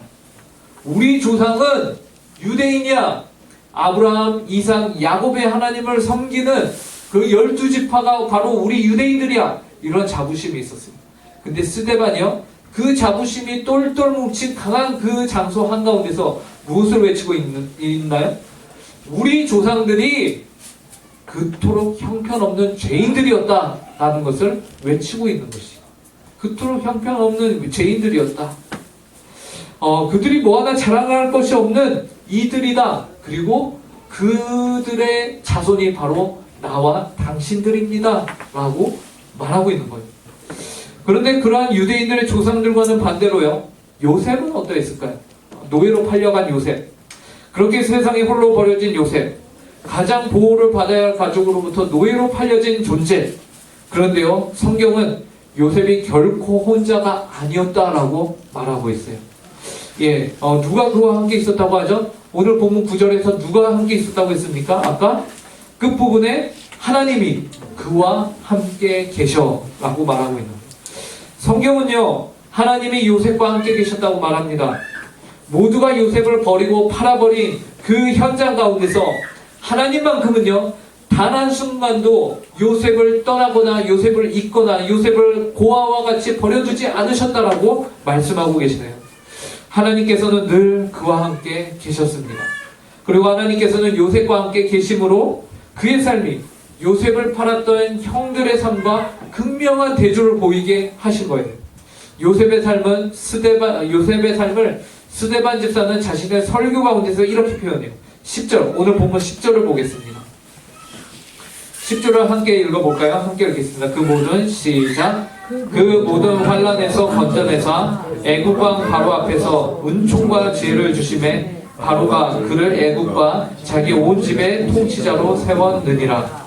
우리 조상은 유대인이야. 아브라함, 이삭, 야곱의 하나님을 섬기는 그 12지파가 바로 우리 유대인들이야. 이런 자부심이 있었습니다. 근데 스데반이요, 그 자부심이 똘똘 뭉친 강한 그 장소 한가운데서 무엇을 외치고 있나요? 우리 조상들이 그토록 형편없는 죄인들이었다라는 것을 외치고 있는 것이죠. 그토록 형편없는 죄인들이었다. 그들이 뭐 하나 자랑할 것이 없는 이들이다. 그리고 그들의 자손이 바로 나와 당신들입니다. 라고 말하고 있는 거예요. 그런데 그러한 유대인들의 조상들과는 반대로요, 요셉은 어떠했을까요? 노예로 팔려간 요셉, 그렇게 세상에 홀로 버려진 요셉, 가장 보호를 받아야 할 가족으로부터 노예로 팔려진 존재. 그런데요, 성경은 요셉이 결코 혼자가 아니었다라고 말하고 있어요. 예, 누가 그와 함께 있었다고 하죠? 오늘 본문 9절에서 누가 함께 있었다고 했습니까? 아까 끝부분에 하나님이 그와 함께 계셔라고 말하고 있는 거예요. 성경은요, 하나님이 요셉과 함께 계셨다고 말합니다. 모두가 요셉을 버리고 팔아버린 그 현장 가운데서 하나님만큼은요, 단 한순간도 요셉을 떠나거나 요셉을 잊거나 요셉을 고아와 같이 버려두지 않으셨다라고 말씀하고 계시네요. 하나님께서는 늘 그와 함께 계셨습니다. 그리고 하나님께서는 요셉과 함께 계심으로 그의 삶이 요셉을 팔았던 형들의 삶과 극명한 대조를 보이게 하신 거예요. 요셉의 삶을 스데반 집사는 자신의 설교 가운데서 이렇게 표현해요. 10절, 오늘 본문 10절을 보겠습니다. 10절을 함께 읽어볼까요? 함께 읽겠습니다. 그 모든 시작. 그 모든 환란에서 건져내사 애굽 왕 바로 앞에서 은총과 지혜를 주심에 바로가 그를 애굽과 자기 온 집의 통치자로 세웠느니라.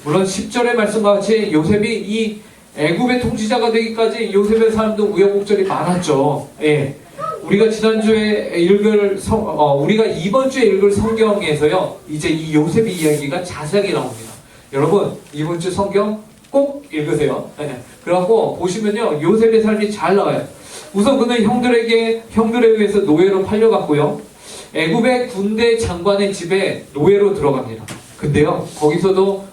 물론 10절의 말씀과 같이 요셉이 이 애굽의 통치자가 되기까지 요셉의 삶도 우여곡절이 많았죠. 예. 우리가 지난주에 우리가 이번 주에 읽을 성경에서요, 이제 이 요셉의 이야기가 자세하게 나옵니다. 여러분, 이번 주 성경 꼭 읽으세요. 네. 그래갖고 보시면요, 요셉의 삶이 잘 나와요. 우선 그는 형들에 의해서 노예로 팔려갔고요, 애굽의 군대 장관의 집에 노예로 들어갑니다. 근데요, 거기서도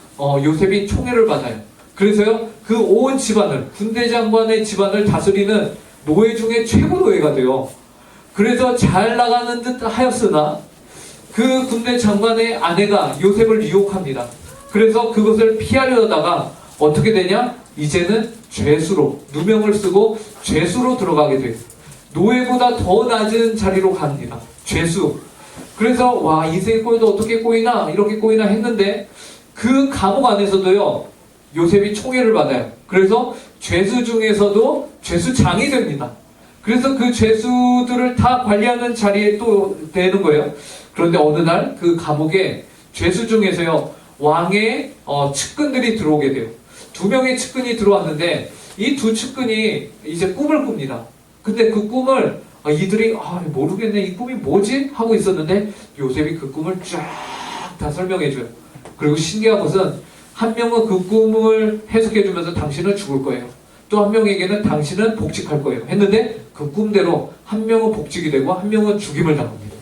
요셉이 총애를 받아요. 그래서요, 그 온 집안을, 군대 장관의 집안을 다스리는 노예 중에 최고 노예가 돼요. 그래서 잘 나가는 듯 하였으나 그 군대 장관의 아내가 요셉을 유혹합니다. 그래서 그것을 피하려다가 어떻게 되냐? 이제는 죄수로, 누명을 쓰고 죄수로 들어가게 돼요. 노예보다 더 낮은 자리로 갑니다. 죄수. 그래서 와, 인생의 꼴도 어떻게 꼬이나, 이렇게 꼬이나 했는데 그 감옥 안에서도요, 요셉이 총애를 받아요. 그래서 죄수 중에서도 죄수장이 됩니다. 그래서 그 죄수들을 다 관리하는 자리에 또 되는 거예요. 그런데 어느 날 그 감옥에 죄수 중에서요, 왕의 측근들이 들어오게 돼요. 2명의 측근이 들어왔는데 이 2측근이 이제 꿈을 꿉니다. 근데 그 꿈을 이들이 모르겠네, 이 꿈이 뭐지? 하고 있었는데 요셉이 그 꿈을 쫙 다 설명해줘요. 그리고 신기한 것은 한 명은 그 꿈을 해석해주면서 당신은 죽을 거예요. 또 한 명에게는 당신은 복직할 거예요. 했는데 그 꿈대로 한 명은 복직이 되고 한 명은 죽임을 당합니다.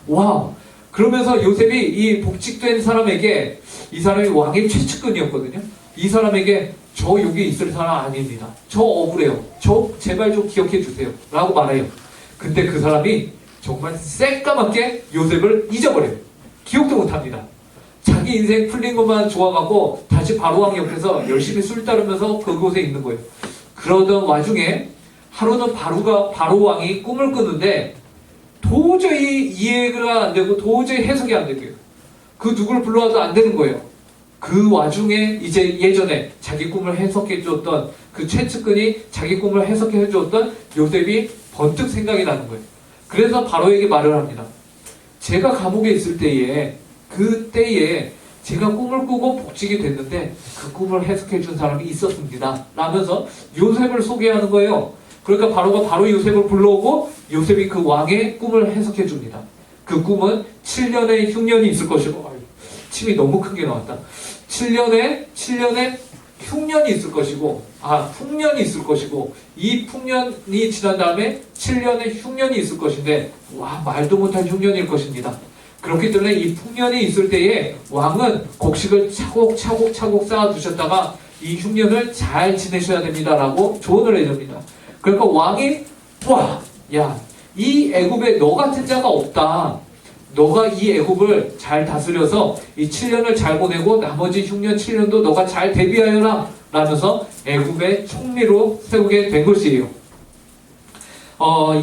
와! 그러면서 요셉이 이 복직된 사람에게, 이 사람이 왕의 최측근이었거든요. 이 사람에게 저 여기 있을 사람 아닙니다. 저 억울해요. 저 제발 좀 기억해 주세요. 라고 말해요. 근데 그 사람이 정말 새까맣게 요셉을 잊어버려요. 기억도 못합니다. 자기 인생 풀린 것만 좋아가고 다시 바로왕 옆에서 열심히 술 따르면서 그곳에 있는 거예요. 그러던 와중에 하루는 바로왕이 꿈을 꾸는데 도저히 이해가 안 되고 도저히 해석이 안 되고요. 그 누구를 불러와도 안 되는 거예요. 그 와중에 이제 예전에 자기 꿈을 해석해 주었던 그 최측근이 자기 꿈을 해석해 주었던 요셉이 번뜩 생각이 나는 거예요. 그래서 바로에게 말을 합니다. 제가 감옥에 있을 때에 그때에 제가 꿈을 꾸고 복직이 됐는데 그 꿈을 해석해 준 사람이 있었습니다. 라면서 요셉을 소개하는 거예요. 그러니까 바로가 바로 요셉을 불러오고 요셉이 그 왕의 꿈을 해석해 줍니다. 그 꿈은 7년의 흉년이 있을 것이고, 침이 너무 큰 게 나왔다. 7년에 흉년이 있을 것이고, 풍년이 있을 것이고, 이 풍년이 지난 다음에 7년의 흉년이 있을 것인데, 와, 말도 못할 흉년일 것입니다. 그렇기 때문에 이 풍년이 있을 때에 왕은 곡식을 차곡차곡 쌓아두셨다가 이 흉년을 잘 지내셔야 됩니다라고 조언을 해줍니다. 그러니까 왕이 이 애굽에 너 같은 자가 없다. 너가 이 애굽을 잘 다스려서 이 7년을 잘 보내고 나머지 흉년 7년도 너가 잘 대비하여라 라면서 애굽의 총리로 세우게 된 것이에요.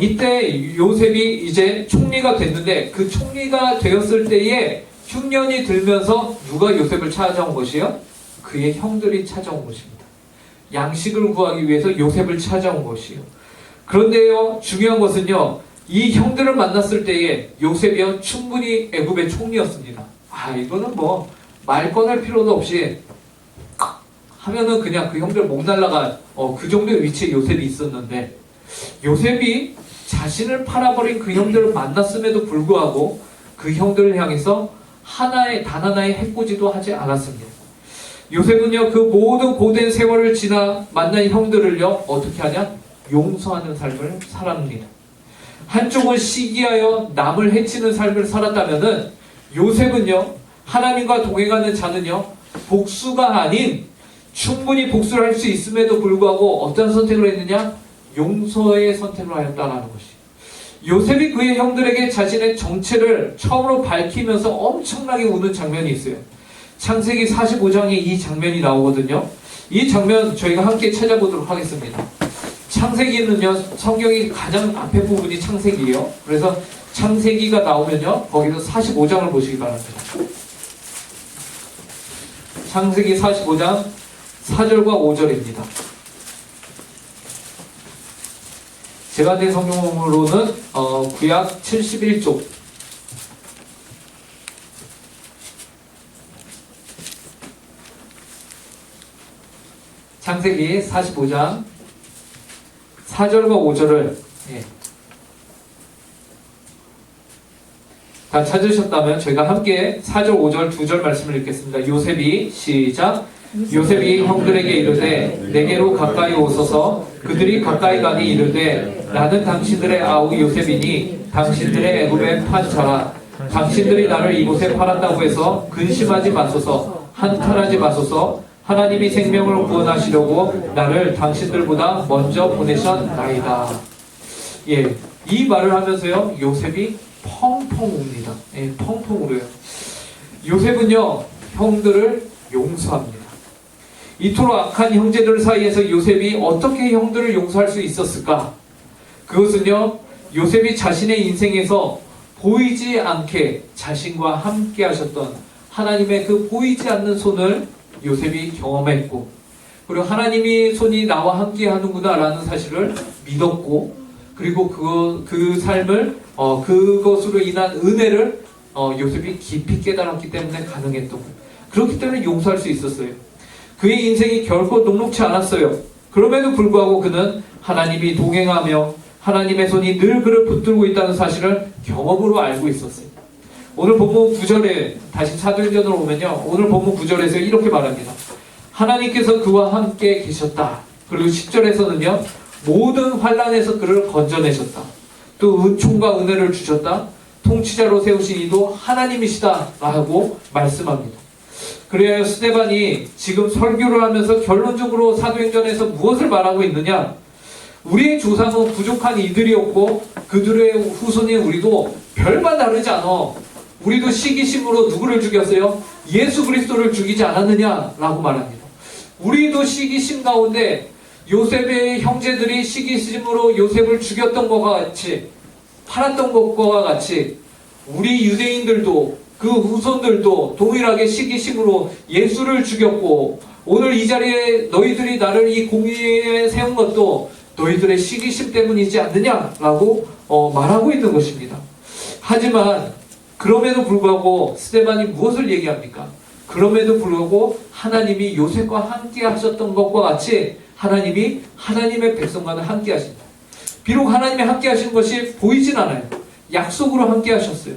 이때 요셉이 이제 총리가 됐는데 그 총리가 되었을 때에 흉년이 들면서 누가 요셉을 찾아온 것이요? 그의 형들이 찾아온 것입니다. 양식을 구하기 위해서 요셉을 찾아온 것이요. 그런데요, 중요한 것은요, 이 형들을 만났을 때에 요셉이요 충분히 애굽의 총리였습니다. 이거는 뭐 말 꺼낼 필요도 없이 하면은 그냥 그 형들 목 날라간 그 정도의 위치에 요셉이 있었는데, 요셉이 자신을 팔아버린 그 형들을 만났음에도 불구하고 그 형들을 향해서 단 하나의 해코지도 하지 않았습니다. 요셉은요 그 모든 고된 세월을 지나 만난 형들을요 어떻게 하냐? 용서하는 삶을 살았습니다. 한쪽은 시기하여 남을 해치는 삶을 살았다면은 요셉은요 하나님과 동행하는 자는요 복수가 아닌 충분히 복수를 할 수 있음에도 불구하고 어떤 선택을 했느냐? 용서의 선택을 하였다라는 것이. 요셉이 그의 형들에게 자신의 정체를 처음으로 밝히면서 엄청나게 우는 장면이 있어요. 창세기 45장에 이 장면이 나오거든요. 이 장면 저희가 함께 찾아보도록 하겠습니다. 창세기는요 성경이 가장 앞에 부분이 창세기예요. 그래서 창세기가 나오면요 거기서 45장을 보시기 바랍니다. 창세기 45장 4절과 5절입니다. 제가 된 성경으로는 구약 71쪽 창세기 45장 4절과 5절을 다 찾으셨다면 저희가 함께 4절 5절 2절 말씀을 읽겠습니다. 요셉이 시작. 요셉이 형들에게 이르되 내게로 가까이 오소서. 그들이 가까이 가니 이르되 나는 당신들의 아우 요셉이니 당신들의 애굽에 판 자라. 당신들이 나를 이곳에 팔았다고 해서 근심하지 마소서. 한탄하지 마소서. 하나님이 생명을 구원하시려고 나를 당신들보다 먼저 보내셨나이다. 이 말을 하면서요 요셉이 펑펑 웁니다. 펑펑 울어요. 요셉은요 형들을 용서합니다. 이토록 악한 형제들 사이에서 요셉이 어떻게 형들을 용서할 수 있었을까? 그것은요 요셉이 자신의 인생에서 보이지 않게 자신과 함께 하셨던 하나님의 그 보이지 않는 손을 요셉이 경험했고, 그리고 하나님이 손이 나와 함께 하는구나 라는 사실을 믿었고, 그리고 그 삶을 그것으로 인한 은혜를 요셉이 깊이 깨달았기 때문에 가능했던 거예요. 그렇기 때문에 용서할 수 있었어요. 그의 인생이 결코 녹록치 않았어요. 그럼에도 불구하고 그는 하나님이 동행하며 하나님의 손이 늘 그를 붙들고 있다는 사실을 경험으로 알고 있었어요. 오늘 본문 9절에 다시 사도행전으로 오면요. 오늘 본문 9절에서 이렇게 말합니다. 하나님께서 그와 함께 계셨다. 그리고 10절에서는요. 모든 환난에서 그를 건져내셨다. 또 은총과 은혜를 주셨다. 통치자로 세우신 이도 하나님이시다 라고 말씀합니다. 그래야 스데반이 지금 설교를 하면서 결론적으로 사도행전에서 무엇을 말하고 있느냐? 우리의 조상은 부족한 이들이었고 그들의 후손인 우리도 별반 다르지 않아. 우리도 시기심으로 누구를 죽였어요? 예수 그리스도를 죽이지 않았느냐라고 말합니다. 우리도 시기심 가운데 요셉의 형제들이 시기심으로 요셉을 죽였던 것과 같이, 팔았던 것과 같이 우리 유대인들도 그 후손들도 동일하게 시기심으로 예수를 죽였고, 오늘 이 자리에 너희들이 나를 이 공의에 세운 것도 너희들의 시기심 때문이지 않느냐라고 말하고 있는 것입니다. 하지만 그럼에도 불구하고 스데반이 무엇을 얘기합니까? 그럼에도 불구하고 하나님이 요셉과 함께 하셨던 것과 같이 하나님이 하나님의 백성과는 함께 하신다. 비록 하나님이 함께 하신 것이 보이진 않아요. 약속으로 함께 하셨어요.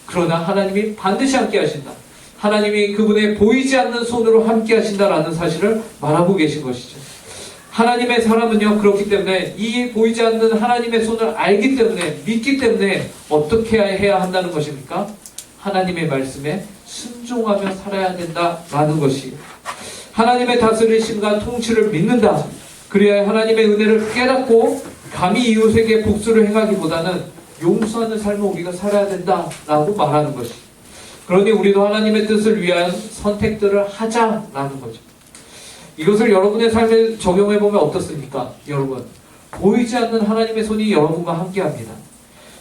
그러나 하나님이 반드시 함께 하신다. 하나님이 그분의 보이지 않는 손으로 함께 하신다라는 사실을 말하고 계신 것이죠. 하나님의 사람은요, 그렇기 때문에 이 보이지 않는 하나님의 손을 알기 때문에, 믿기 때문에 어떻게 해야 한다는 것입니까? 하나님의 말씀에 순종하며 살아야 된다라는 것이에요. 하나님의 다스리심과 통치를 믿는다. 그래야 하나님의 은혜를 깨닫고 감히 이웃에게 복수를 행하기보다는 용서하는 삶을 우리가 살아야 된다라고 말하는 것이에요. 그러니 우리도 하나님의 뜻을 위한 선택들을 하자라는 거죠. 이것을 여러분의 삶에 적용해보면 어떻습니까? 여러분, 보이지 않는 하나님의 손이 여러분과 함께합니다.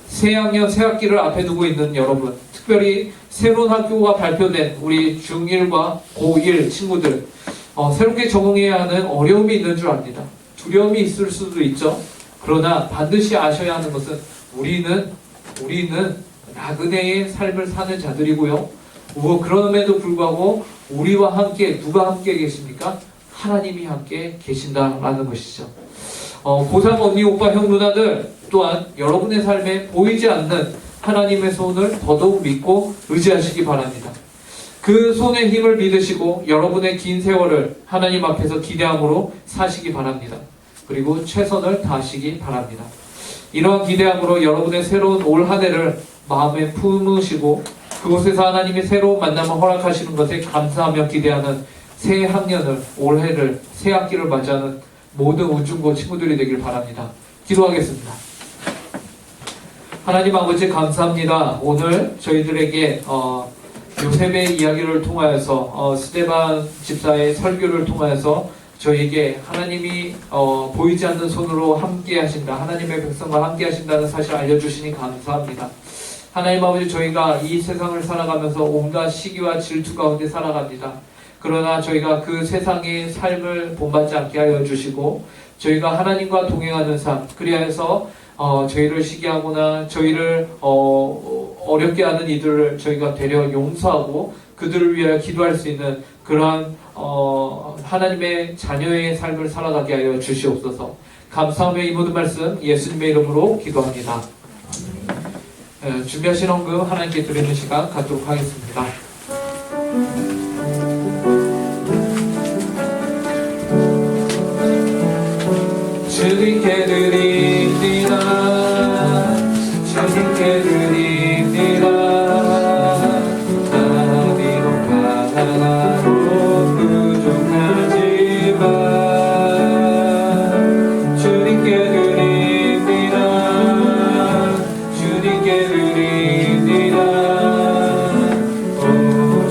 새학년, 새학기를 앞에 두고 있는 여러분, 특별히 새로운 학교가 발표된 우리 중1과 고1 친구들, 새롭게 적응해야 하는 어려움이 있는 줄 압니다. 두려움이 있을 수도 있죠. 그러나 반드시 아셔야 하는 것은 우리는 나그네의 삶을 사는 자들이고요. 그럼에도 불구하고 우리와 함께 누가 함께 계십니까? 하나님이 함께 계신다라는 것이죠. 고3 언니, 오빠, 형, 누나들 또한 여러분의 삶에 보이지 않는 하나님의 손을 더더욱 믿고 의지하시기 바랍니다. 그 손의 힘을 믿으시고 여러분의 긴 세월을 하나님 앞에서 기대함으로 사시기 바랍니다. 그리고 최선을 다하시기 바랍니다. 이러한 기대함으로 여러분의 새로운 올 한 해를 마음에 품으시고 그곳에서 하나님이 새로운 만남을 허락하시는 것에 감사하며 기대하는 새 학년을, 올해를, 새 학기를 맞이하는 모든 운중고 친구들이 되길 바랍니다. 기도하겠습니다. 하나님 아버지 감사합니다. 오늘 저희들에게 요셉의 이야기를 통하여서 스데반 집사의 설교를 통하여서 저희에게 하나님이 보이지 않는 손으로 함께 하신다, 하나님의 백성과 함께 하신다는 사실을 알려주시니 감사합니다. 하나님 아버지, 저희가 이 세상을 살아가면서 온갖 시기와 질투 가운데 살아갑니다. 그러나 저희가 그 세상의 삶을 본받지 않게 하여 주시고 저희가 하나님과 동행하는 삶, 그리하여서 저희를 시기하거나 저희를 어렵게 하는 이들을 저희가 되려 용서하고 그들을 위하여 기도할 수 있는 그러한 하나님의 자녀의 삶을 살아가게 하여 주시옵소서. 감사하며 이 모든 말씀 예수님의 이름으로 기도합니다. 준비하신 헌금 하나님께 드리는 시간 갖도록 하겠습니다. 주님께 드립니다. 주님께 드립니다. 나 비록 하나로 부족하지만 주님께 드립니다. 주님께 드립니다. 오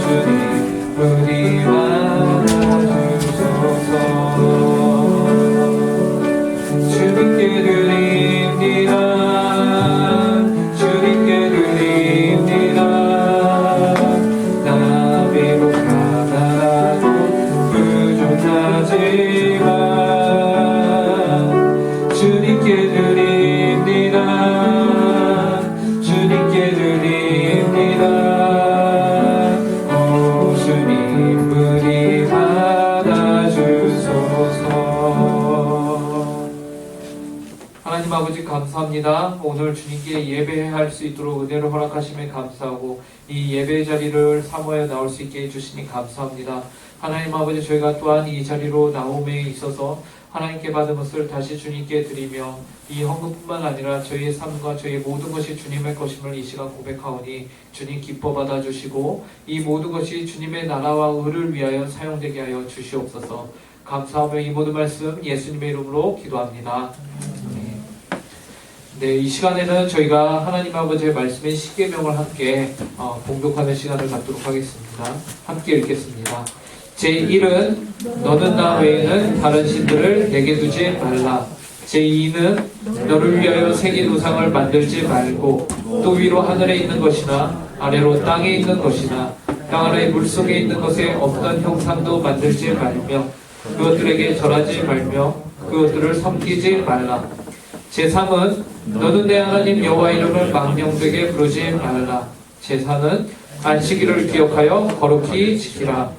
주님 부디 받아주소서. 주님께 드립니다. 주님께 드립니다. 나 비록 하나라도 부족하지만 주님께 드립니다. 주님께 드립니다. 오 주님 부디 받아주소서. 하나님 아버지 감사합니다. 오늘 주님께 예배할 수 있도록 은혜를 허락하심에 감사하고 이 예배 자리를 사모하여 나올 수 있게 해주시니 감사합니다. 하나님 아버지, 저희가 또한 이 자리로 나옴에 있어서 하나님께 받은 것을 다시 주님께 드리며 이 헌금뿐만 아니라 저희의 삶과 저희의 모든 것이 주님의 것임을 이 시간 고백하오니 주님 기뻐 받아주시고 이 모든 것이 주님의 나라와 의를 위하여 사용되게 하여 주시옵소서. 감사하며 이 모든 말씀 예수님의 이름으로 기도합니다. 네, 이 시간에는 저희가 하나님 아버지의 말씀의 십계명을 함께 봉독하는 시간을 갖도록 하겠습니다. 함께 읽겠습니다. 제1은 너는 나 외에는 다른 신들을 내게 두지 말라. 제2는 너를 위하여 새긴 우상을 만들지 말고 또 위로 하늘에 있는 것이나 아래로 땅에 있는 것이나 땅 아래 물속에 있는 것에 어떤 형상도 만들지 말며 그것들에게 절하지 말며 그것들을 섬기지 말라. 제3은 너는 내 하나님 여호와 이름을 망령되게 부르지 말라. 제4는 안식일을 기억하여 거룩히 지키라.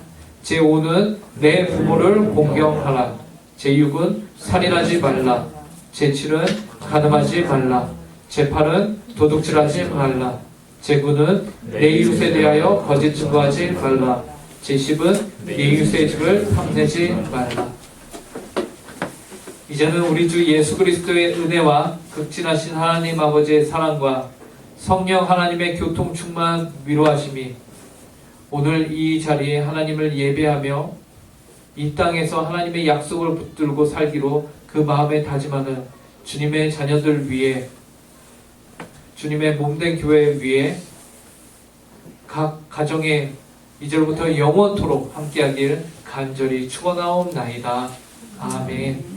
제5는 내 부모를 공경하라. 제6은 살인하지 말라. 제7은 간음하지 말라. 제8은 도둑질하지 말라. 제9는 내 이웃에 대하여 거짓 증거하지 말라. 제10은 내 이웃의 집을 탐내지 말라. 이제는 우리 주 예수 그리스도의 은혜와 극진하신 하나님 아버지의 사랑과 성령 하나님의 교통 충만 위로하심이 오늘 이 자리에 하나님을 예배하며 이 땅에서 하나님의 약속을 붙들고 살기로 그 마음에 다짐하는 주님의 자녀들 위에, 주님의 몸된 교회 위에 각 가정에 이제로부터 영원토록 함께하길 간절히 축원하옵나이다. 아멘.